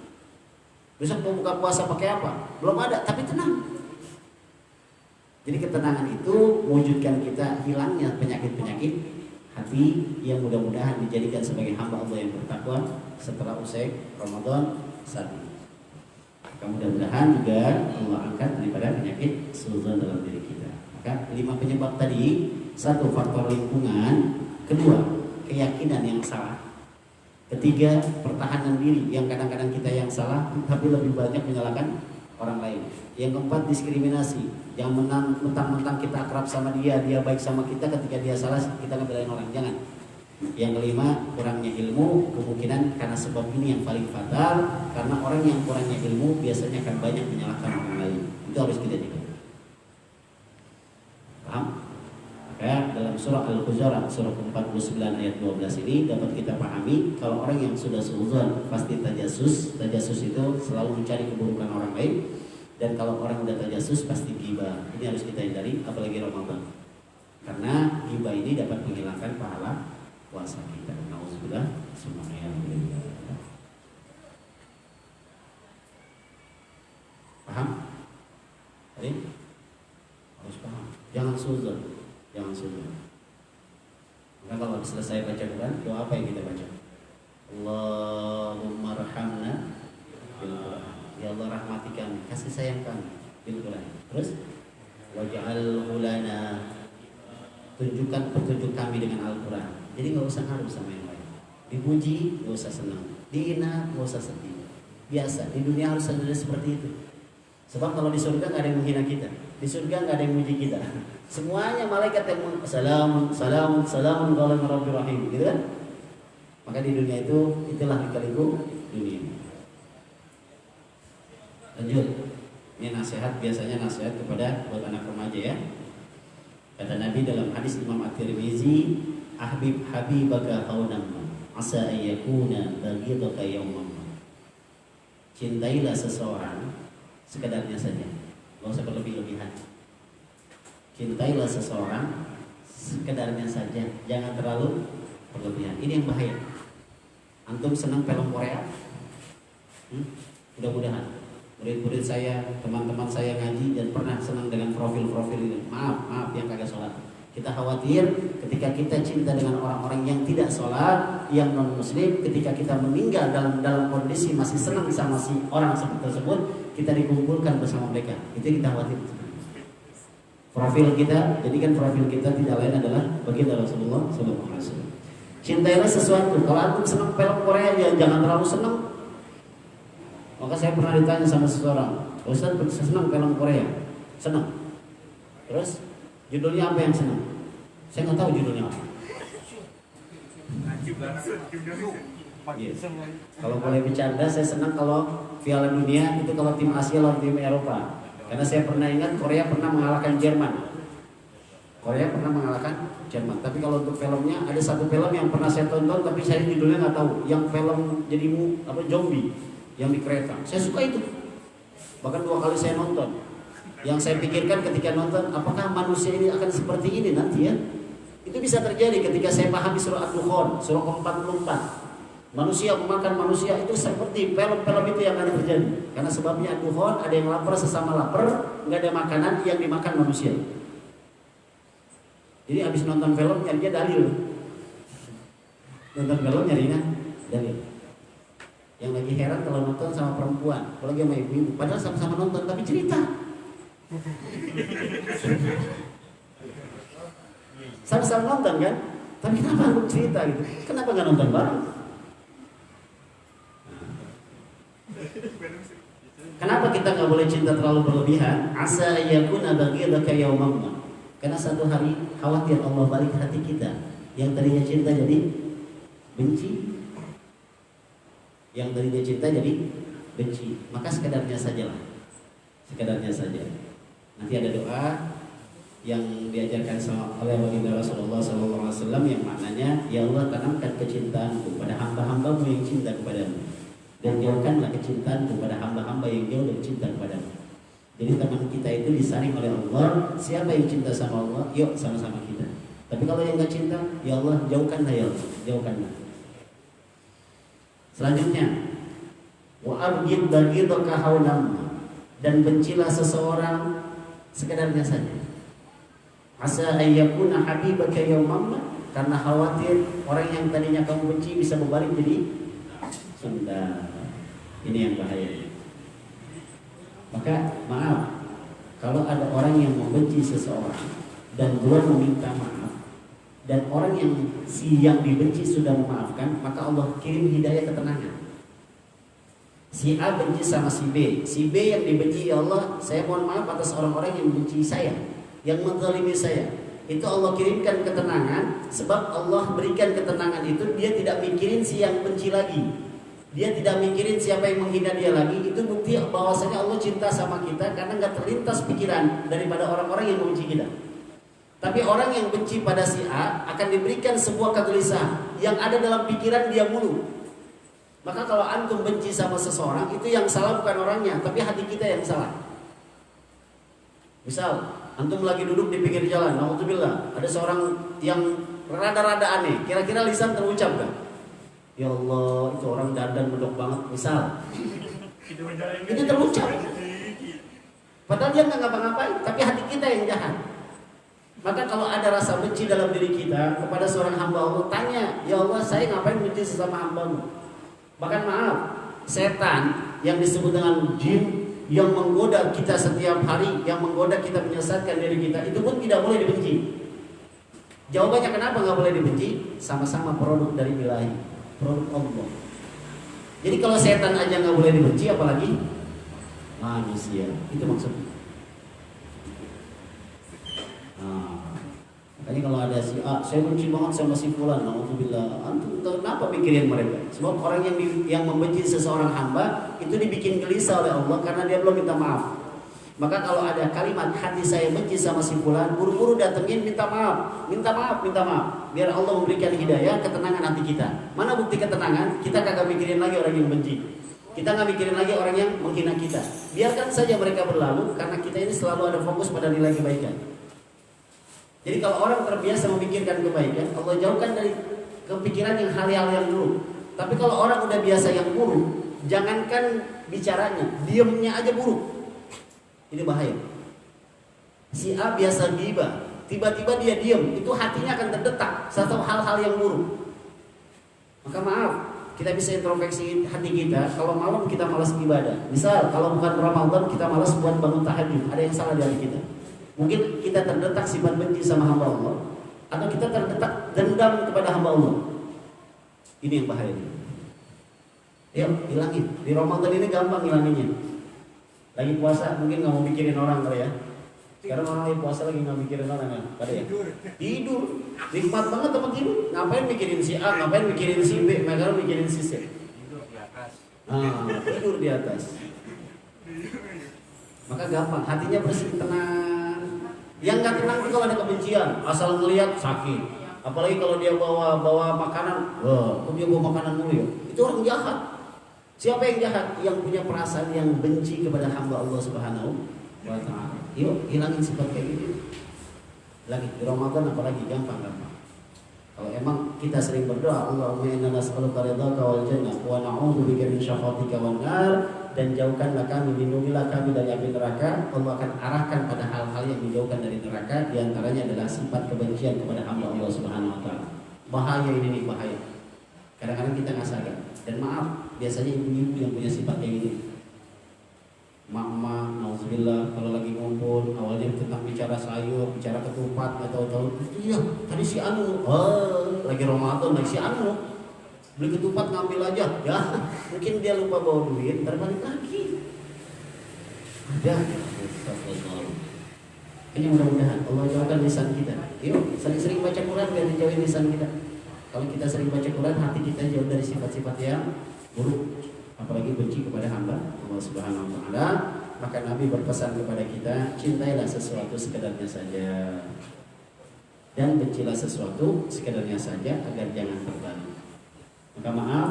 Besok mau buka puasa pakai apa? Belum ada, tapi tenang. Jadi ketenangan itu mewujudkan kita hilangnya penyakit-penyakit hati yang mudah-mudahan dijadikan sebagai hamba Allah yang bertakwa setelah usai Ramadan saat ini. Maka mudah-mudahan juga Allah angkat daripada penyakit suudzon dalam diri kita. Maka 5 penyebab tadi, 1 faktor lingkungan, 2 keyakinan yang salah, 3 pertahanan diri yang kadang-kadang kita yang salah tapi lebih banyak menyalahkan orang lain. Yang 4 diskriminasi, jangan mentang-mentang kita akrab sama dia baik sama kita, ketika dia salah kita ngebelain orang, jangan. Yang 5 kurangnya ilmu, kemungkinan karena sebab ini yang paling fatal, karena orang yang kurangnya ilmu biasanya akan banyak menyalahkan orang lain. Itu harus kita jaga. Paham? Maka dalam surah Al-Hujurat surah ke-49 ayat 12 ini dapat kita pahami kalau orang yang sudah suudzon pasti tajasus. Tajasus itu selalu mencari keburukan orang lain, dan kalau orang udah tajasus pasti ghibah. Ini harus kita hindari apalagi Ramadan. Karena ghibah ini dapat menghilangkan pahala puasa kita. Nauzubillah, semuanya. Paham? Tadi harus paham. Jangan suudzon. Jangan suudzon. Maka kalau selesai baca Quran, doa apa yang kita baca? Allahumma rahamna bil Quran. Ya Allah rahmati kami, kasih sayang kami bil Quran. Terus waj'alhu lana, tunjukkan petunjuk kami dengan Al-Quran. Jadi nggak usah ngaruh sama yang lain. Dipuji nggak usah senang, dihina nggak usah sedih. Biasa di dunia harus ada seperti itu. Sebab kalau di surga nggak ada yang menghina kita, di surga nggak ada yang memuji kita. Semuanya malaikat yang salamun salamun salamun qala rabbir rahim, gitu kan? Maka di dunia itulah lika-liku dunia. Lanjut. Ini nasihat, biasanya nasihat kepada buat anak remaja ya. Kata Nabi dalam hadis Imam At-Tirmizi, ahbib habibaka haunamma asa ayyakuna baghidaka yawmam. Cintailah seseorang sekedarnya saja, nggak usah berlebih-lebihan. Cintailah seseorang sekedarnya saja, jangan terlalu berlebihan. Ini yang bahaya. Antum senang film Korea? Mudah-mudahan murid-murid saya, teman-teman saya ngaji dan pernah senang dengan profil-profil ini. Maaf yang kagak sholat. Kita khawatir ketika kita cinta dengan orang-orang yang tidak sholat, yang non muslim, ketika kita meninggal dalam kondisi masih senang sama si orang tersebut, kita dikumpulkan bersama mereka. Itu kita khawatir. Profil kita, jadikan profil kita tidak lain adalah baginda Rasulullah SAW. Cintailah sesuatu. Kalau antum senang film Korea, jangan terlalu senang. Maka saya pernah ditanya sama seseorang, Ustaz senang film Korea? Senang. Terus judulnya apa yang senang? Saya nggak tahu judulnya apa. Yes. Kalau boleh bercanda, saya senang kalau Piala Dunia itu kalau tim Asia lawan tim Eropa. Karena saya pernah ingat Korea pernah mengalahkan Jerman. Tapi kalau untuk filmnya ada satu film yang pernah saya tonton, tapi saya judulnya nggak tahu. Yang film jadi zombie yang di kereta. Saya suka itu. Bahkan 2 kali saya nonton. Yang saya pikirkan ketika nonton, apakah manusia ini akan seperti ini nanti ya? Itu bisa terjadi ketika saya pahami surah Ad-Dukhan, surah ke-44. Manusia memakan manusia, itu seperti film-film itu yang akan terjadi. Karena sebabnya Ad-Dukhan, ada yang lapar sesama lapar, nggak ada makanan yang dimakan manusia. Jadi habis nonton film nyarinya dalil. Nonton film nyarinya dalil. Yang lagi heran kalau nonton sama perempuan, kalau lagi sama ibu-ibu, padahal sama-sama nonton tapi cerita. Sama-sama nonton kan, tapi kenapa aku cerita gitu? Kenapa nggak nonton bareng? Kenapa kita nggak boleh cinta terlalu berlebihan? Asa yakuna baghidaka yawmam. Karena satu hari khawatir Allah balik hati kita, yang tadinya cinta jadi benci. Yang tadinya cinta jadi benci. Maka sekedarnya sajalah. Sekedarnya saja. Nanti ada doa yang diajarkan oleh baginda Rasulullah SAW yang maknanya, ya Allah tanamkan kecintaanku pada hamba-hambamu yang cinta kepadamu, dan jauhkanlah kecintaanku pada hamba-hamba yang jauh dan cinta kepadamu. Jadi teman kita itu disaring oleh Allah. Siapa yang cinta sama Allah, yuk sama-sama kita. Tapi kalau yang gak cinta, ya Allah jauhkanlah, ya Allah jauhkanlah. Selanjutnya, wa abghid baghidaka haunam, dan bencilah seseorang sekedarnya saja. Asa ayyakuna habibaka yawmam, karena khawatir orang yang tadinya kamu benci bisa berbalik jadi cinta. Ini yang bahaya. Maka maaf, kalau ada orang yang membenci seseorang dan belum meminta maaf, dan orang yang dibenci sudah memaafkan, maka Allah kirim hidayah ketenangan. Si A benci sama si B yang dibenci, ya Allah saya mohon maaf atas orang-orang yang benci saya, yang menzalimi saya. Itu Allah kirimkan ketenangan, sebab Allah berikan ketenangan itu, dia tidak mikirin si yang benci lagi, dia tidak mikirin siapa yang menghina dia lagi. Itu bukti bahwasanya Allah cinta sama kita, karena nggak terlintas pikiran daripada orang-orang yang membenci kita. Tapi orang yang benci pada si A akan diberikan sebuah kegelisahan yang ada dalam pikiran dia mulu. Maka kalau antum benci sama seseorang, itu yang salah bukan orangnya, tapi hati kita yang salah. Misal, antum lagi duduk di pinggir jalan, naudzubillah, ada seorang yang rada-rada aneh, kira-kira lisan terucap gak? Ya Allah, itu orang dandan medok banget, misal. Itu terucap. Padahal dia nggak ngapa-ngapain, tapi hati kita yang jahat. Maka kalau ada rasa benci dalam diri kita kepada seorang hamba Allah, tanya, ya Allah saya ngapain benci sesama hambamu? Bahkan maaf, setan yang disebut dengan jin yang menggoda kita setiap hari, yang menggoda kita menyesatkan diri kita, itu pun tidak boleh dibenci. Jawabannya kenapa nggak boleh dibenci? Sama-sama produk dari ilahi, produk Allah. Jadi kalau setan aja nggak boleh dibenci, apalagi manusia. Itu maksudnya. Makanya kalau ada si A, saya benci banget sama si fulan, naudzubillah. Antum kenapa pikirin mereka? Sebab orang yang membenci seseorang hamba itu dibikin gelisah oleh Allah karena dia belum minta maaf. Maka kalau ada kalimat hati saya benci sama si fulan, buru-buru datengin minta maaf, minta maaf, minta maaf. Biar Allah memberikan hidayah, ketenangan hati kita. Mana bukti ketenangan? Kita kagak mikirin lagi orang yang benci. Kita nggak mikirin lagi orang yang menghina kita. Biarkan saja mereka berlalu, karena kita ini selalu ada fokus pada nilai kebaikan. Jadi kalau orang terbiasa memikirkan kebaikan, Allah jauhkan dari kepikiran yang hal-hal yang buruk. Tapi kalau orang udah biasa yang buruk, jangankan bicaranya, diamnya aja buruk. Ini bahaya. Si A biasa ghibah, tiba-tiba dia diam, itu hatinya akan terdetak satu hal-hal yang buruk. Maka maaf, kita bisa introspeksi hati kita. Kalau malam kita malas ibadah, misal kalau bukan Ramadan kita malas buat bangun tahajud, ada yang salah di hati kita. Mungkin kita terdetak sifat benci sama hamba Allah, atau kita terdetak dendam kepada hamba Allah. Ini yang bahaya. Yuk hilangin. Di Ramadan ini gampang hilanginnya. Lagi puasa mungkin nggak mau mikirin orang kali ya. Sekarang orang lagi puasa lagi nggak mikirin orang kan? Pada ya. Tidur. Nikmat banget tempat tidur. Ngapain mikirin si A, ngapain mikirin si B, mereka mikirin si C. Tidur di atas. Tidur di atas. Maka gampang, hatinya bersih, tenang. Yang nggak tenang itu kalau ada kebencian, asal ngelihat sakit. Apalagi kalau dia bawa makanan, kok dia bawa makanan mulu ya? Itu orang jahat. Siapa yang jahat? Yang punya perasaan yang benci kepada hamba Allah Subhanahu wa Ta'ala. Yuk hilangin sifat kayak gitu. Lagi di Ramadan apalagi gampang. Kalau emang kita sering berdoa, Allahumma inna nas'aluka ridhaka wal jannah wa na'udzubika min syakhatika wan nar, dan jauhkanlah kami, lindungilah kami dari api neraka. Allah akan arahkan pada hal-hal yang dijauhkan dari neraka. Di antaranya adalah sifat kebencian kepada hamba Allah Subhanahu wa Ta'ala. Bahaya ini nih, bahaya. Kadang-kadang kita nggak sadar. Dan maaf, biasanya ibu-ibu yang punya sifat kayak gini. Mama, nauzubillah, kalau lagi ngumpul, awalnya tentang bicara sayur, bicara ketupat, nggak tahu-tahu, iya, tadi si Anu, lagi Ramadan, lagi si Anu, beli ketupat ngambil aja, ya, mungkin dia lupa bawa duit, terbalik lagi. Ada, ini mudah-mudahan Allah jauhkan lisan kita. Yuk, sering-sering baca Quran biar dijauhin lisan kita. Kalau kita sering baca Quran, hati kita jauh dari sifat-sifat yang buruk, apalagi benci kepada hamba Allah Subhanahu wa Ta'ala. Maka Nabi berpesan kepada kita, cintailah sesuatu sekedarnya saja, dan bencilah sesuatu sekedarnya saja, agar jangan terbalik. Maka maaf,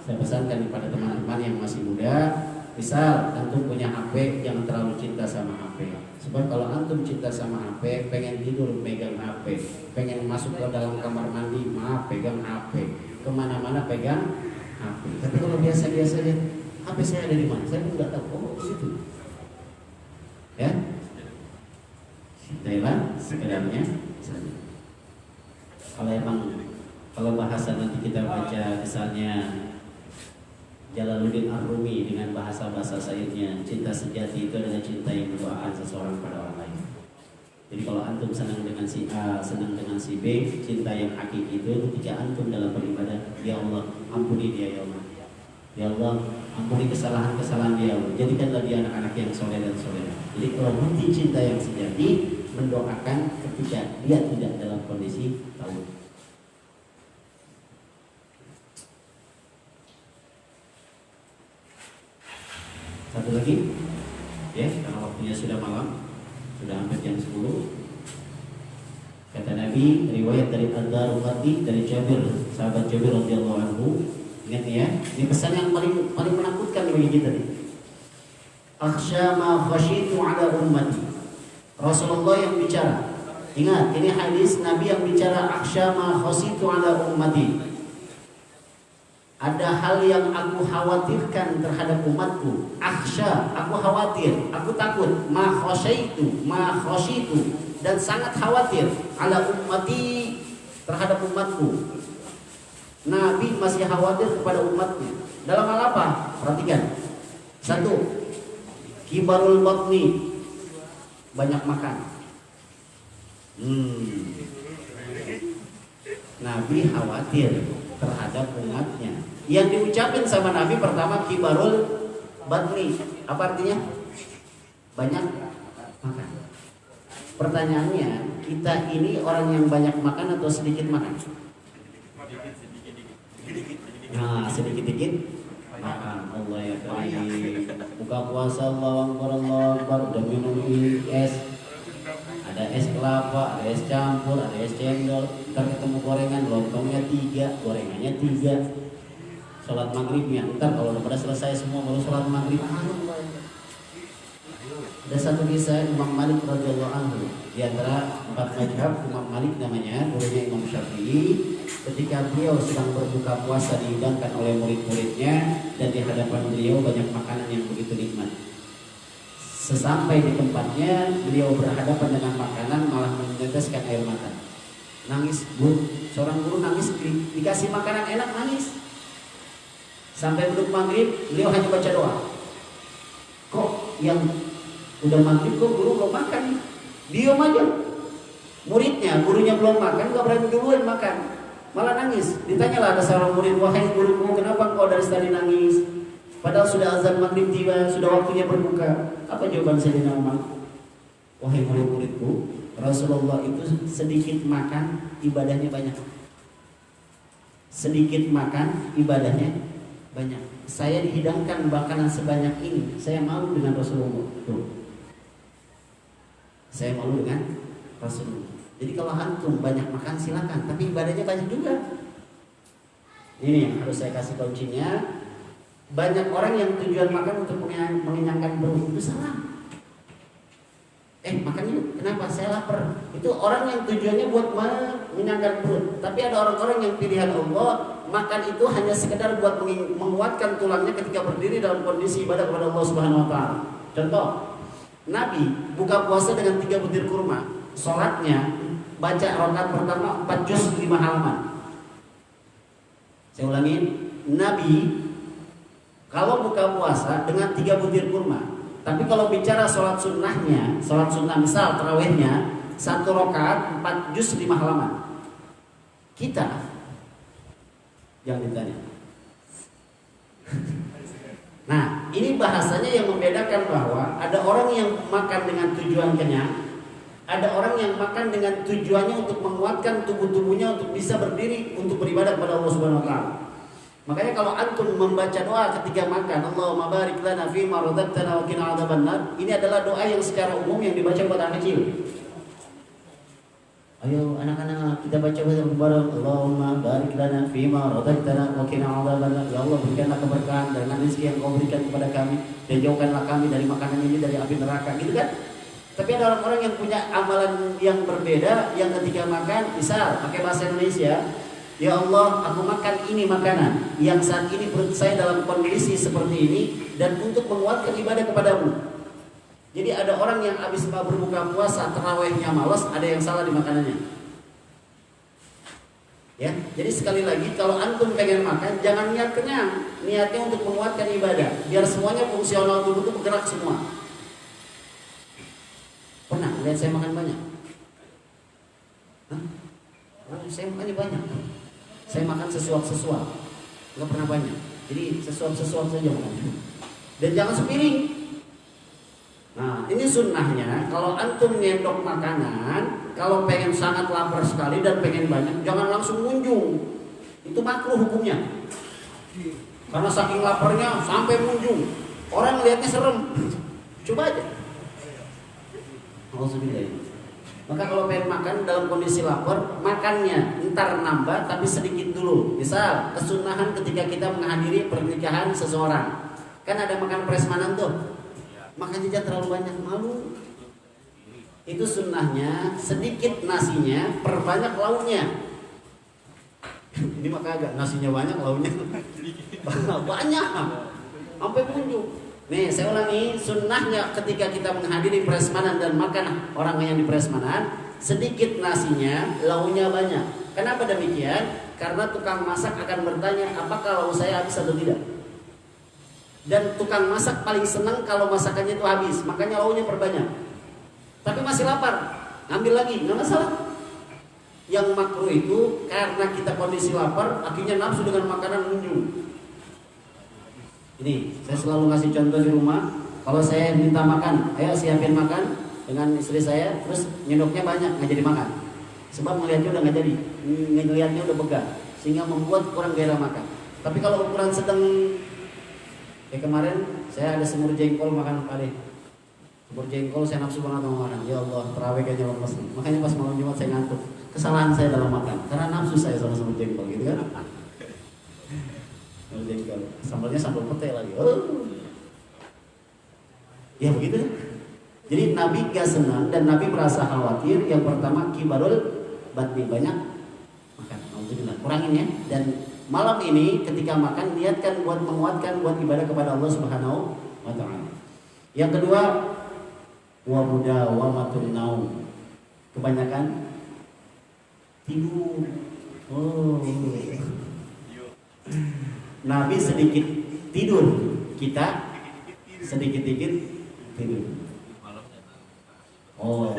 saya pesankan kepada teman-teman yang masih muda, misal antum punya HP, jangan terlalu cinta sama HP. Sebab kalau antum cinta sama HP, pengen tidur pegang HP, pengen masuk ke dalam kamar mandi, maaf pegang HP, kemana-mana pegang HP. Tapi kalau biasa-biasa aja, HP saya ada di mana? Saya pun nggak tahu. Oh, di situ. Ya, cintailah sekedarnya saja. Kalau emang kita baca misalnya Jalaluddin Ar-Rumi dengan bahasa-bahasa syairnya, cinta sejati itu adalah cinta yang mendoakan seseorang pada orang lain. Jadi kalau antum senang dengan si A, senang dengan si B, cinta yang hakiki itu ketika antum dalam beribadah, ya Allah ampuni dia ya Allah, ya Allah ampuni kesalahan-kesalahan dia, jadikanlah dia anak-anak yang soleh dan soleha. Jadi kalau bukti cinta yang sejati, mendoakan ketika dia tidak dalam kondisi tahu. Satu lagi, ya, karena waktunya sudah malam, sudah hampir jam 10. Kata Nabi, riwayat dari Ad-Darqutni dari Jabir, sahabat Jabir radhiyallahu anhu. Ingat ya, ini pesan yang paling menakutkan bagi kita nih. Akhsha ma khashitu ala ummati. Rasulullah yang bicara. Ingat, ini hadis Nabi yang bicara, akhsha ma khashitu ala ummati. Ada hal yang aku khawatirkan terhadap umatku. Akhsha, aku khawatir, aku takut. Ma khashitu, dan sangat khawatir ala ummati, terhadap umatku. Nabi masih khawatir kepada umatnya. Dalam hal apa? Perhatikan. Satu, kibarul batni, banyak makan. Nabi khawatir terhadap umatnya. Yang diucapin sama Nabi pertama kibarul batni. Apa artinya? Banyak makan. Pertanyaannya, kita ini orang yang banyak makan atau sedikit makan? Nah, sedikit-sedikit makan. Allah ya karim. Buka puasa Allah Akbar, udah minum es. Ada es kelapa, ada es campur, ada es cendol. Ntar ketemu gorengan, lontongnya 3, gorengannya 3. Sholat maghribnya, ntar kalau udah pada selesai semua baru sholat maghrib. Ada satu kisah Imam Malik radhiyallahu anhu. Di antara 4 mazhab, Imam Malik namanya, gurunya Imam Syafi'i. Ketika beliau sedang berbuka puasa dihidangkan oleh murid-muridnya, dan di hadapan beliau banyak makanan yang begitu nikmat. Sesampai di tempatnya, beliau berhadapan dengan makanan malah meneteskan air mata. Nangis, bu, seorang guru nangis, dikasih makanan enak nangis. Sampai duduk maghrib, beliau hanya baca doa. Kok yang udah maghrib kok guru belum makan? Diam aja. Muridnya, gurunya belum makan, gak berani duluan makan, malah nangis. Ditanyalah ada seorang murid, wahai guruku, kenapa kau dari tadi nangis? Padahal sudah azan maghrib tiba, sudah waktunya berbuka. Apa jawaban Sayyidina Umar? Wahai murid-muridku, Rasulullah itu sedikit makan, ibadahnya banyak. Sedikit makan, ibadahnya banyak. Saya dihidangkan makanan sebanyak ini, saya malu dengan Rasulullah. Tuh. Saya malu dengan Rasulullah. Jadi kalau antum banyak makan silakan, tapi ibadahnya banyak juga. Ini yang harus saya kasih kuncinya. Banyak orang yang tujuan makan untuk mengenyangkan perut, itu salah. Makan yuk, kenapa? Saya lapar. Itu orang yang tujuannya buat mengenyangkan perut. Tapi ada orang-orang yang pilihan Allah, makan itu hanya sekedar buat menguatkan tulangnya ketika berdiri dalam kondisi ibadah kepada Allah Subhanahu wa taala. Contoh, Nabi buka puasa dengan 3 butir kurma. Sholatnya baca rakaat pertama 4 juz 5 halaman. Saya ulangi, Nabi kalau buka puasa dengan 3 butir kurma. Tapi kalau bicara sholat sunnahnya, sholat sunnah misal tarawihnya 1 rakaat 4 juz 5 halaman. Kita yang ditanya. Nah, ini bahasanya yang membedakan bahwa ada orang yang makan dengan tujuan kenyang, ada orang yang makan dengan tujuannya untuk menguatkan tubuhnya untuk bisa berdiri untuk beribadah kepada Allah Subhanahu wa taala. Makanya kalau antum membaca doa ketika makan, Allahumma barik lana fima razaqtana wa qina adzabannar, ini adalah doa yang secara umum yang dibaca buat anak kecil. Ayo anak-anak kita baca bareng, Allahumma barik lana fima razaqtana wa qina adzabannar. Ya Allah, berikanlah keberkahan dan rezeki yang Kau berikan kepada kami, dan jauhkanlah kami dari makanan ini, dari api neraka, gitu kan? Tapi ada orang-orang yang punya amalan yang berbeda, yang ketika makan, misal pakai bahasa Indonesia, ya Allah, aku makan ini makanan yang saat ini perut saya dalam kondisi seperti ini, dan untuk menguatkan ibadah kepadamu. Jadi ada orang yang habis berbuka puasa, tarawihnya malas, ada yang salah di makanannya. Ya, jadi sekali lagi kalau antum pengen makan jangan niat kenyang, niatnya untuk menguatkan ibadah, biar semuanya fungsional tubuh itu bergerak semua. Pernah lihat saya makan banyak? Hah? Oh, saya makannya banyak. Saya makan sesuap-sesuap, nggak pernah banyak. Jadi sesuap-sesuap saja makan. Dan jangan sepiring. Nah, ini sunnahnya kalau antum nyendok makanan, kalau pengen sangat lapar sekali dan pengen banyak, jangan langsung munjung. Itu makruh hukumnya. Karena saking laparnya sampai munjung. Orang lihatnya serem. Coba aja. Alhamdulillah. Maka kalau pengen makan dalam kondisi lapar, makannya ntar nambah tapi sedikit dulu. Misal kesunahan ketika kita menghadiri pernikahan seseorang, kan ada makan prasmanan tuh. Makannya jangan terlalu banyak, malu. Itu sunnahnya sedikit nasinya, perbanyak lauknya. Ini maka agak nasinya banyak, lauknya banyak, sampai munjung. Nih saya ulangi, sunnahnya ketika kita menghadiri prasmanan dan makan orang yang di prasmanan, sedikit nasinya, lauknya banyak. Kenapa demikian? Karena tukang masak akan bertanya, apakah lauk saya habis atau tidak? Dan tukang masak paling senang kalau masakannya itu habis, makanya lauknya perbanyak. Tapi masih lapar, ngambil lagi, nggak masalah. Yang makruh itu karena kita kondisi lapar, akhirnya nafsu dengan makanan munjung. Ini saya selalu kasih contoh di rumah. Kalau saya minta makan, ayo siapin makan dengan istri saya, terus nyendoknya banyak, nggak jadi makan. Sebab melihatnya udah nggak jadi, ngelihatnya udah begah, sehingga membuat kurang gairah makan. Tapi kalau ukuran sedang, kayak kemarin saya ada semur jengkol makan pade. Semur jengkol saya nafsu banget mau makan. Ya Allah, terawih kayaknya lemes. Makanya pas malam Jumat saya ngantuk. Kesalahan saya dalam makan karena nafsu saya sama semur jengkol gitu kan. Semur jengkol, sambalnya sambal pete lagi. Oh. Ya begitu. Jadi Nabi gak senang dan Nabi merasa khawatir. Yang pertama kibarul batni, banyak makan. Alhamdulillah, kurangin ya. Dan malam ini ketika makan niatkan buat menguatkan buat ibadah kepada Allah Subhanahu wa taala. Yang kedua, wa mudawamatun naum. Kebanyakan tidur. Oh. Nabi sedikit tidur, kita sedikit-dikit tidur. Oh.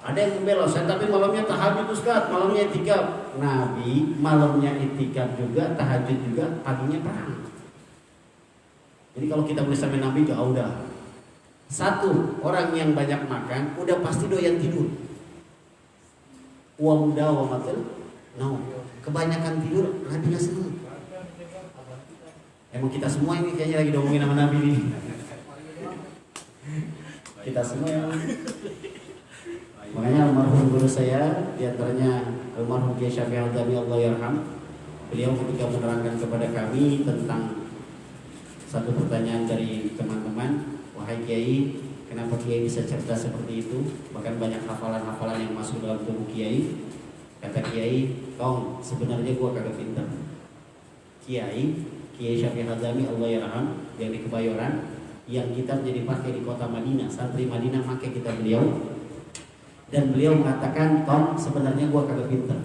Ada yang membela saya, tapi malamnya tahajud Ustaz, malamnya itikaf. Nabi malamnya itikaf juga, tahajud juga, paginya perang. Jadi kalau kita boleh sampai Nabi jauh dah. Satu, orang yang banyak makan udah pasti doyan tidur. Wa mudawamatul naum. Kebanyakan tidur Nabi nggak senang. Emang kita semua ini kayaknya lagi ngomongin sama Nabi nih. Kita semua yang makanya almarhum guru saya, diantaranya almarhum Kiai Syafi'i Al-Jami Allah yarham, beliau ketika menerangkan kepada kami tentang satu pertanyaan dari teman-teman, wahai Kiai, kenapa Kiai bisa cerdas seperti itu? Bahkan banyak hafalan-hafalan yang masuk dalam tubuh Kiai. Kata Kiai, Tong, sebenarnya gua kagak pintar. Kiai Syafi'i Al-Jami Allah yarham yang di Kebayoran, yang kitabnya dipakai di kota Madinah, santri Madinah pakai kitab beliau. Dan beliau mengatakan, Tom, sebenarnya gua kagak pintar.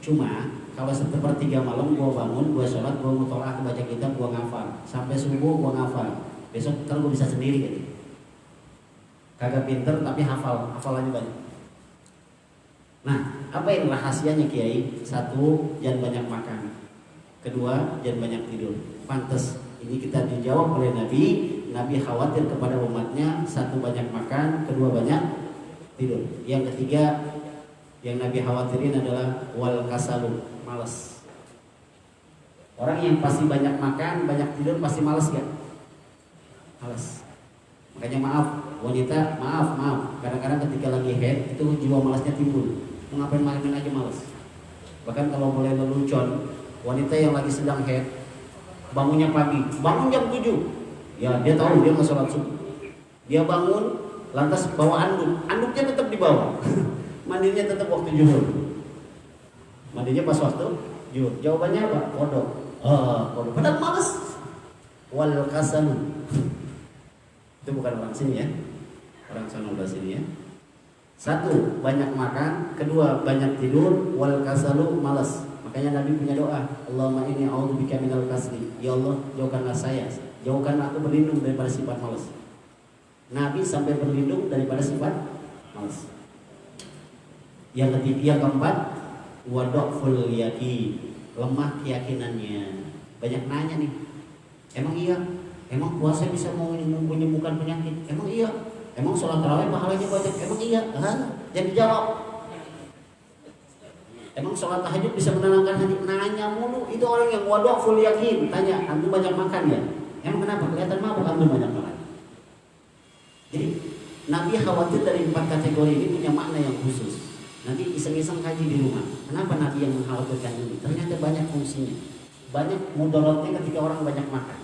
Cuma kalau sepertiga malam gua bangun, gua sholat, gua mutolaah, baca kitab, gua ngafal. Sampai subuh gua ngafal. Besok ntar gua bisa sendiri gitu. Kagak pintar tapi hafalannya banyak. Nah, apa yang rahasianya Kiai? Satu, jangan banyak makan. Kedua, jangan banyak tidur. Pantes ini kita dijawab oleh Nabi. Nabi khawatir kepada umatnya. Satu, banyak makan. Kedua, banyak tidur. Yang ketiga yang Nabi khawatirin adalah wal kasalu, malas. Orang yang pasti banyak makan, banyak tidur pasti malas kan? Malas. Makanya maaf, wanita, maaf. Kadang-kadang ketika lagi head itu jiwa malasnya timbul. Mau ngapain main aja malas. Bahkan kalau mulai lelucon, wanita yang lagi sedang head bangunnya pagi, bangun jam 7. Ya dia tahu dia mau sholat subuh. Dia bangun lantas bawa anduknya tetap dibawa. Mandinya tetap waktu zuhur. Mandinya pas waktu zuhur. Jawabannya apa? Kodok. Kodok. Padahal malas. Wal kasalu. Itu bukan orang sini ya. Orang sana udah sini ya. Satu, banyak makan. Kedua, banyak tidur. Wal kasalu, malas. Makanya Nabi punya doa, Allahumma inni a'udzubika minal kasli. Ya Allah, jauhkanlah saya, jauhkanlah aku berlindung daripada sifat malas. Nabi sampai berlindung daripada sifat malas. Yang ketiga, yang keempat, wadoful yaqin, lemah keyakinannya. Banyak nanya nih, emang iya? Emang puasa bisa menyembuhkan penyakit? Emang iya? Emang sholat tarawih pahalanya banyak? Emang iya? Jadi jawab. Emang sholat tahajud bisa menenangkan hati? Nanya mulu. Itu orang yang wadoful yakin. Tanya, antum banyak makan ya? Emang kenapa? Kelihatan mabuk antum banyak makan. Jadi Nabi khawatir dari 4 kategori ini punya makna yang khusus. Nanti iseng-iseng kaji di rumah. Kenapa Nabi yang mengkhawatirkan ini? Ternyata banyak fungsinya. Banyak mudaratnya ketika orang banyak makan.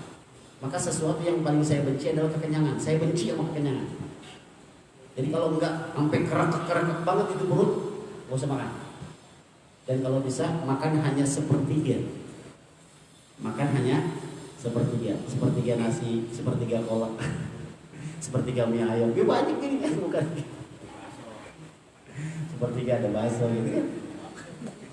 Maka sesuatu yang paling saya benci adalah kekenyangan. Saya benci sama kekenyangan. Jadi kalau enggak sampai kerekek banget itu perut, gak usah makan. Dan kalau bisa makan hanya sepertiga. Makan hanya sepertiga. Sepertiga nasi, sepertiga kolak, sepertiga mie ayam. Ya banyak ini kan, bukan? Sepertiga ada bakso gitu kan.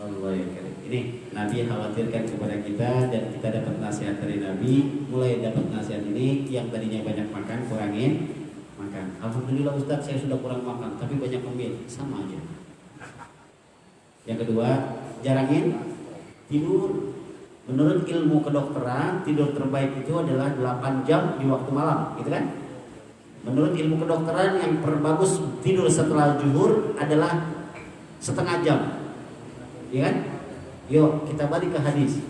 Allah ya karim. Ini Nabi khawatirkan kepada kita dan kita dapat nasihat dari Nabi. Mulai dapat nasihat ini, yang tadinya banyak makan kurangin makan. Alhamdulillah Ustaz, saya sudah kurang makan tapi banyak ngemil, sama aja. Yang kedua, jarangin tidur. Menurut ilmu kedokteran, tidur terbaik itu adalah 8 jam di waktu malam, gitu kan? Menurut ilmu kedokteran, yang terbagus tidur setelah zuhur adalah setengah jam, ya kan? Yuk kita balik ke hadis.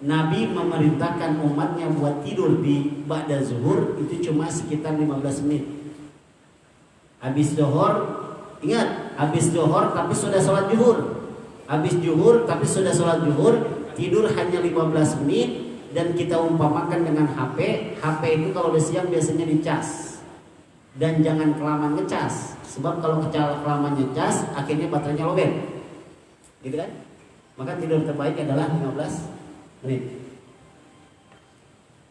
Nabi memerintahkan umatnya buat tidur di ba'da zuhur itu cuma sekitar 15 menit. Habis zuhur, ingat, habis zuhur tapi sudah sholat zuhur. Habis zuhur tapi sudah sholat zuhur, tidur hanya 15 menit. Dan kita umpamakan dengan HP. HP itu kalau udah siang biasanya dicas. Dan jangan kelamaan ngecas. Sebab kalau kelamaan ngecas, akhirnya baterainya lowbat. Gitu kan? Maka tidur terbaik adalah 15 menit.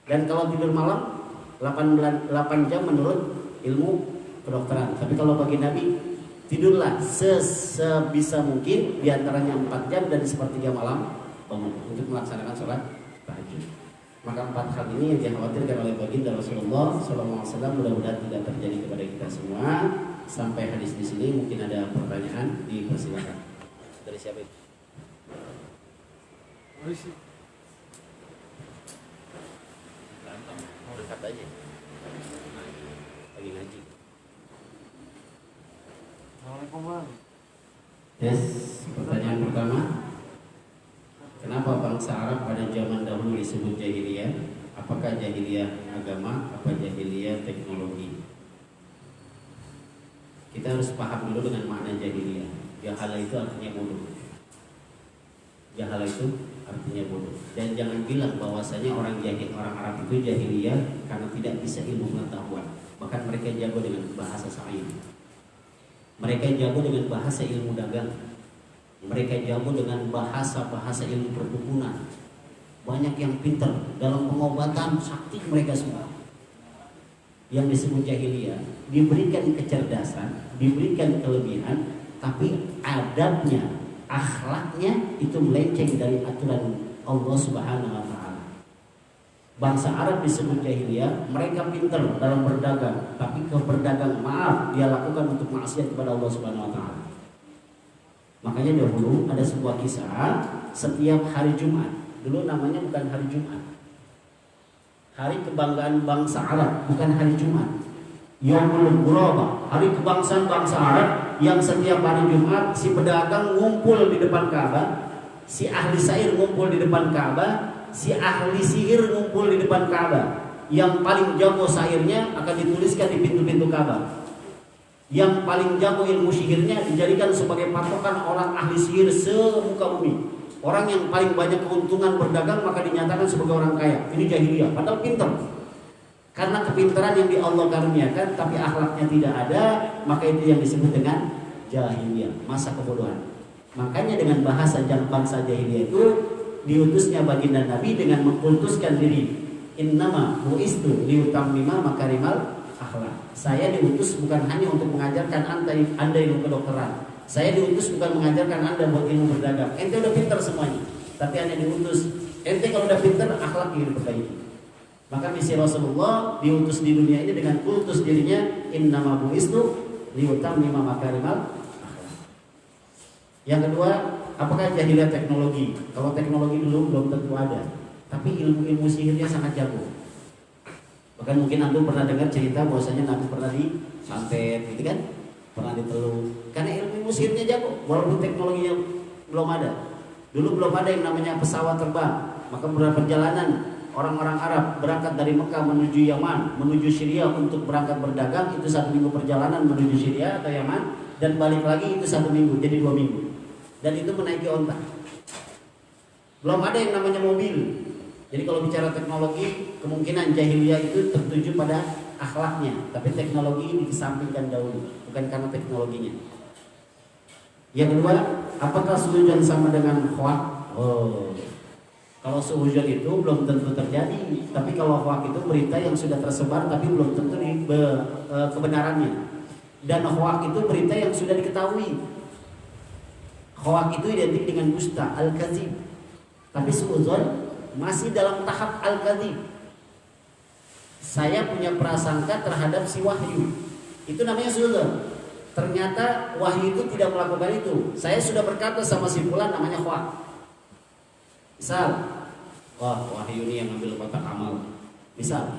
Dan kalau tidur malam 8 jam menurut ilmu kedokteran. Tapi kalau bagi Nabi, tidurlah sebisa mungkin, diantaranya 4 jam dan sepertiga malam bangun untuk melaksanakan sholat tahajud. Maka 4 hal ini yang dikhawatirkan oleh baginda Rasulullah SAW mudah-mudahan tidak terjadi kepada kita semua. Sampai hadis di sini, mungkin ada pertanyaan, dipersilakan. Dari siapa itu? Dekat aja. Lagi ngaji. Assalamualaikum Bang. Yes, pertanyaan pertama. Kenapa bangsa Arab pada zaman dahulu disebut jahiliyah? Apakah jahiliyah agama, apa jahiliyah teknologi? Kita harus paham dulu dengan makna jahiliyah. Jahalah itu artinya bodoh. Jahalah itu artinya bodoh. Dan jangan bilang bahwasanya orang Arab itu jahiliyah karena tidak bisa ilmu pengetahuan. Bahkan mereka jago dengan bahasa sains. Mereka jago dengan bahasa ilmu dagang. Mereka jago dengan bahasa ilmu perkebunan. Banyak yang pintar dalam pengobatan, sakti mereka semua. Yang disebut jahiliyah diberikan kecerdasan, diberikan kelebihan, tapi adabnya, akhlaknya itu melenceng dari aturan Allah Subhanahu wa taala. Bangsa Arab disebut jahiliyah, mereka pintar dalam berdagang, tapi keperdagang dia lakukan untuk maksiat kepada Allah Subhanahu wa taala. Makanya dahulu ada sebuah kisah, setiap hari Jumat, dulu namanya bukan hari Jumat, hari kebanggaan bangsa Arab, bukan hari Jumat, Yaumul Ghuraba, hari kebangsaan bangsa Arab, yang setiap hari Jumat si pedagang ngumpul di depan Ka'bah, si ahli syair ngumpul di depan Ka'bah, si ahli sihir ngumpul di depan Ka'bah. Yang paling jago syairnya akan dituliskan di pintu-pintu Ka'bah. Yang paling jago ilmu sihirnya dijadikan sebagai patokan orang ahli sihir semuka bumi. Orang yang paling banyak keuntungan berdagang maka dinyatakan sebagai orang kaya. Ini jahiliyah, padahal pintar. Karena kepintaran yang di Allah karuniakan tapi akhlaknya tidak ada, maka itu yang disebut dengan jahiliyah, masa kebodohan. Makanya dengan bahasa bangsa jahiliyah itu diutusnya baginda Nabi dengan mengkultuskan diri. Innama bu'istu liutammima makarimal akhlak. Saya diutus bukan hanya untuk mengajarkan anda ilmu kedokteran. Saya diutus bukan mengajarkan anda buat ilmu berdagang. Ente udah pintar semuanya, tapi anda diutus. Ente kalau udah pintar, akhlak ingin diperbaiki. Maka misi Rasulullah diutus di dunia ini dengan kultus dirinya, innama bu'istu liyutammima makarimal akhlak. Yang kedua, apakah jahiliyah teknologi? Kalau teknologi dulu belum tentu ada, tapi ilmu sihirnya sangat jago. Bahkan mungkin antum pernah dengar cerita bahwasanya Nabi pernah disantet, gitu kan? Pernah diteluk. Karena ilmu sihirnya jago, walaupun teknologinya belum ada. Dulu belum ada yang namanya pesawat terbang. Maka perjalanan orang-orang Arab berangkat dari Mekah menuju Yaman, menuju Syria untuk berangkat berdagang, itu 1 minggu perjalanan menuju Syria atau Yaman, dan balik lagi itu 1 minggu, jadi 2 minggu. Dan itu menaiki onta. Belum ada yang namanya mobil. Jadi kalau bicara teknologi, kemungkinan jahiliyah itu tertuju pada akhlaknya, tapi teknologi dikesampingkan dahulu, bukan karena teknologinya. Yang kedua, apakah suudzon sama dengan hoak? Kalau suudzon itu belum tentu terjadi, tapi kalau hoak itu berita yang sudah tersebar tapi belum tentu kebenarannya. Dan hoak itu berita yang sudah diketahui. Hoak itu identik dengan dusta, al-kadzib. Tapi suudzon masih dalam tahap al-kadzib. Saya punya prasangka terhadap si Wahyu, itu namanya suudzon. Ternyata Wahyu itu tidak melakukan itu. Saya sudah berkata sama si fulan, namanya hoak. Misal, wah Wahyu ini yang ambil kotak amal. Misal,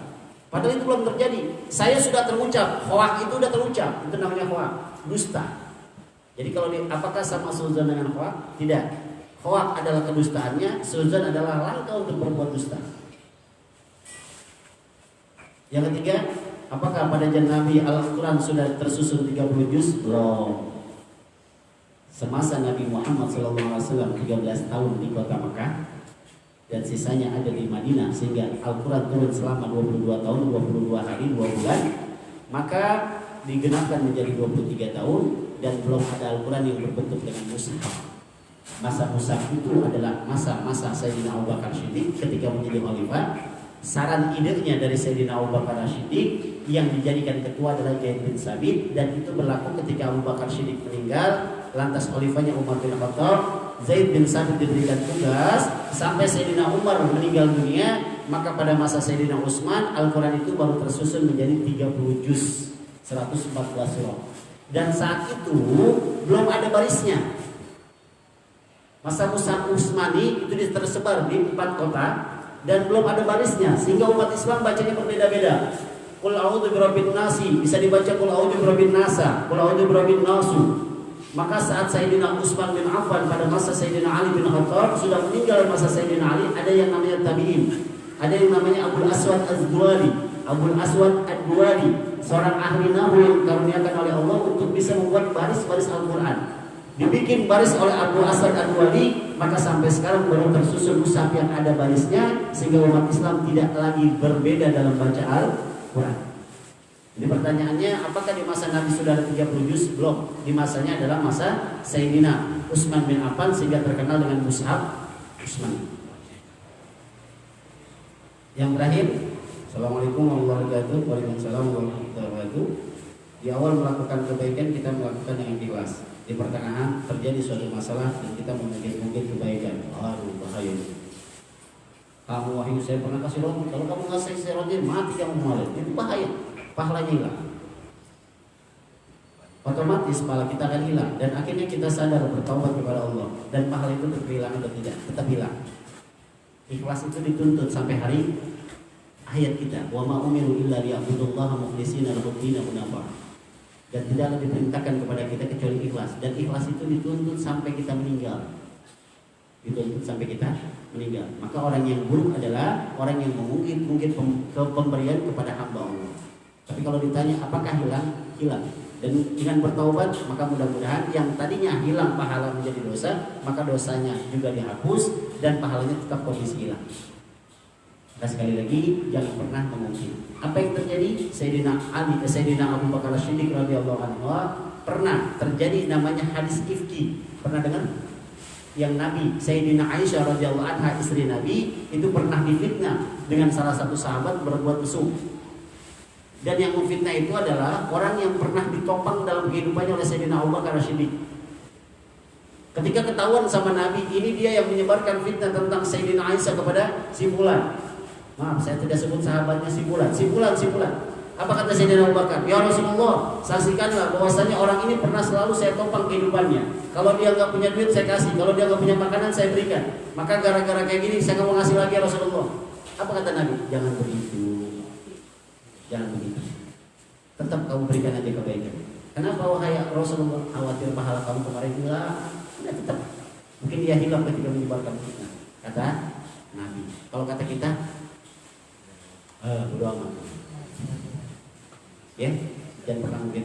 padahal itu belum terjadi. Saya sudah terucap, hoak itu sudah terucap, itu namanya hoak, dusta. Jadi kalau apakah sama suudzon dengan hoak? Tidak. Hoak adalah kedustaannya, suudzon adalah langkah untuk berbuat dusta. Yang ketiga, apakah pada zaman Nabi Al-Quran sudah tersusun 30 juz? Belum. Semasa Nabi Muhammad SAW 13 tahun di kota Mekah dan sisanya ada di Madinah, sehingga Al-Quran turun selama 22 tahun, 22 hari, 2 bulan, maka digenapkan menjadi 23 tahun dan belum ada Al-Quran yang berbentuk dengan mushaf. Masa mushaf itu adalah masa Sayyidina Abu Bakar Siddiq ketika menjadi khalifah. Saran idenya dari Sayyidina Abu Bakar Siddiq yang dijadikan ketua adalah Zaid bin Sabit, dan itu berlaku ketika Abu Bakar Siddiq meninggal, lantas khalifahnya Umar bin Khattab. Zaid bin Sabit diberikan tugas sampai Sayyidina Umar meninggal dunia, maka pada masa Sayyidina Utsman Al-Quran itu baru tersusun menjadi 30 juz, 114 surah. Dan saat itu belum ada barisnya. Masa mushaf Utsmani itu tersebar di 4 kota dan belum ada barisnya, sehingga umat Islam bacanya berbeda-beda. Qul a'udzu birabbin nasi bisa dibaca qul a'udzu birabbin nasa, qul a'udzu birabbin nasu. Maka saat Sayyidina Utsman bin Affan pada masa Sayyidina Ali bin Khattab sudah meninggal masa Sayyidina Ali, ada yang namanya tabi'in. Ada yang namanya Abul Aswad Az-Duwali. Abul Aswad Ad-Duwali, seorang ahli nahwu yang dikaruniakan oleh Allah untuk bisa membuat baris-baris Al-Quran. Dibikin baris oleh Abu Aswad Ad-Duwali, maka sampai sekarang baru tersusun mushaf yang ada barisnya, sehingga umat Islam tidak lagi berbeda dalam baca Al-Quran. Jadi pertanyaannya, apakah di masa Nabi sudah ada 30 juz? Belum. Di masanya adalah masa Sayyidina Utsman bin Affan, sehingga terkenal dengan mushaf Utsman. Yang terakhir, Assalamualaikum warahmatullahi wabarakatuh. Waalaikumsalam warahmatullahi wabarakatuh. Di awal melakukan kebaikan kita melakukan dengan ikhlas. Di pertengahan terjadi suatu masalah dan kita mungkin kebaikan. Aduh, bahaya. Kamu Wahyu, saya pernah kasih roti. Kalau kamu nggak saya roti, mati kamu kemarin. Itu bahaya. Pahalanya hilang. Otomatis pahala kita akan hilang dan akhirnya kita sadar bertaubat kepada Allah, dan pahala itu terhilang atau tidak, tetap hilang. Ikhlas itu dituntut sampai hari ayat kita. Wa ma umiru illa liya'budullaha mukhlishina lahu-d-din hunafa. Dan tidaklah diperintahkan kepada kita kecuali ikhlas, dan ikhlas itu dituntut sampai kita meninggal. Dituntut sampai kita meninggal. Maka orang yang buruk adalah orang yang mengungkit pemberian kepada hamba Allah. Tapi kalau ditanya apakah hilang? Hilang. Dan dengan bertaubat maka mudah-mudahan yang tadinya hilang pahala menjadi dosa, maka dosanya juga dihapus dan pahalanya tetap kondisi hilang. Dan sekali lagi jangan pernah mengungkit. Apa yang terjadi? Sayyidina Abu Bakar Siddiq radhiyallahu anhu pernah terjadi namanya hadis ifki. Pernah dengar? Yang Nabi Sayyidina Aisyah radhiyallahu anha, istri Nabi, itu pernah difitnah dengan salah satu sahabat berbuat mesum. Dan yang memfitnah itu adalah orang yang pernah ditopang dalam kehidupannya oleh Sayyidina Abu Bakar As-Siddiq. Ketika ketahuan sama Nabi, ini dia yang menyebarkan fitnah tentang Sayyidina Aisyah kepada si fulan. Maaf, saya tidak sebut sahabatnya si fulan. Apa kata Sayyidina Abu Bakar? Ya Rasulullah, saksikanlah bahwasanya orang ini pernah selalu saya topang kehidupannya. Kalau dia nggak punya duit saya kasih, kalau dia nggak punya makanan saya berikan. Maka gara-gara kayak gini saya nggak mau ngasih lagi ya Rasulullah. Apa kata Nabi? Jangan begitu. Tetap kamu berikan aja kebaikan. Kenapa wahai Rasulullah? Khawatir pahala kamu kemarin hilang. Nah, tetap. Mungkin dia hilang ketika menyebarkan fitnah. Kata Nabi. Kalau kata kita, bodo amat. Ya, dan pernah mungkin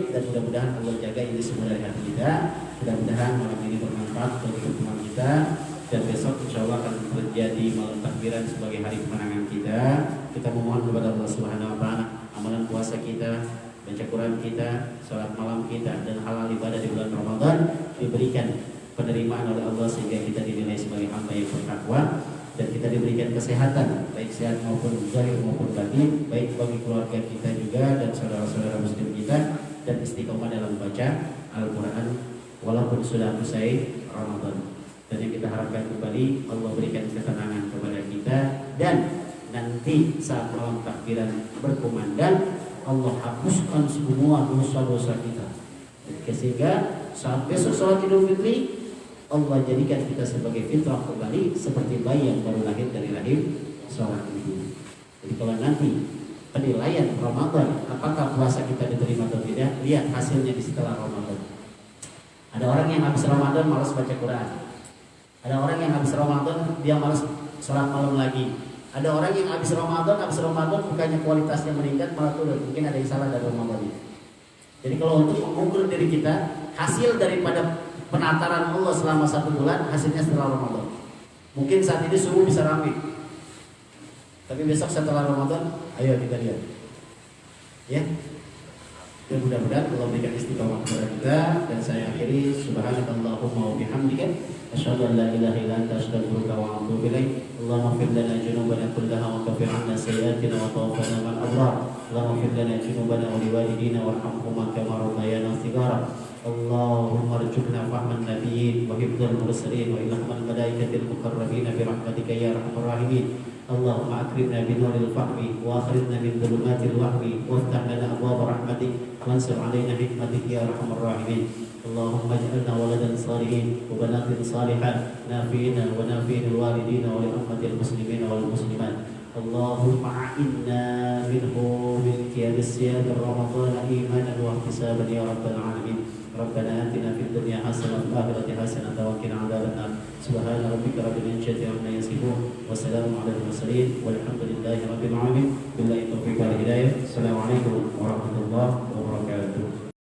dan mudah-mudahan Allah jaga ini semua dari hati kita. Mudah-mudahan malam ini bermanfaat bagi pertemuan kita. Dan besok insya Allah akan terjadi malam takbiran sebagai hari kemenangan kita. Kita memohon kepada Allah Subhanahu Wa Taala amalan puasa kita, baca Quran kita, sholat malam kita, dan halal ibadah di bulan Ramadan diberikan penerimaan oleh Allah sehingga kita dinilai sebagai hamba yang bertakwa dan kita diberikan kesehatan baik sehat maupun zahir maupun batin, baik bagi keluarga kita juga dan saudara-saudara muslim kita, dan istiqomah dalam membaca Al-Quran walaupun sudah usai Ramadan. Dan yang kita harapkan kembali Allah berikan ketenangan kepada kita, dan nanti saat malam takbiran berkumandang Allah hapuskan semua dosa-dosa kita, sehingga saat besok sholat Idul Fitri Allah jadikan kita sebagai fitrah kembali seperti bayi yang baru lahir dari rahim seorang ibu. Jadi kalau nanti penilaian Ramadan apakah puasa kita diterima atau tidak, lihat hasilnya di setelah Ramadan. Ada orang yang habis Ramadan malas baca Quran. Ada orang yang habis Ramadan dia malas sholat malam lagi. Ada orang yang habis Ramadan bukannya kualitasnya meningkat malah turun. Mungkin ada yang salah dari Ramadan. Jadi kalau untuk mengukur diri kita, hasil daripada penataran Allah selama 1 bulan, hasilnya setelah Ramadan. Mungkin saat ini subuh bisa ramai, tapi besok setelah Ramadan, ayo kita lihat. Ya. Dan mudah-mudahan Allah berikan istiqamah kepada kita. Dan saya akhiri, subhanakallahumma wa bihamdika asyhadu an la ilaha illa anta astaghfiruka wa atubu ilaik. Allahumma ighfir lana dzunubana kullaha wa kaffir 'anna sayyi'atina wa tawaffana ma'al abrar. Allahumma ighfir lana dzunubana wa liwalidina warhamhuma kama rabbayana shighara. Allahumma arzuqna fahman nabiyyin wa hifdzal mursalin wa ilhamal malaikatil muqarrabin bi rahmatika ya arhamar rahimin. Allahumma akrimna bi nuril fahmi wa akhrijna min dhulumatil wahmi waftah lana abwaab rahmatik wansur 'alaina hikmatik ya arhamar rahimin. Allahumma ij'alna waladan salihin wa banatin salihat nafi'ina wa nafi'il walidina wa li ummatil muslimina wal muslimat. Allahumma a'inna minhu min qiyadis siyam Ramadan imanan wa ihtisaban ya rabbal alamin. Rabbana atina fid dunya hasanah wa fil akhirati hasanah wa qina adzabannar. Subhana rabbika rabbil izzati amma yasifun wa salamun 'alal mursalin walhamdulillahi rabbil alamin. Billahi taufiq wal hidayah. Assalamualaikum warahmatullahi wabarakatuh.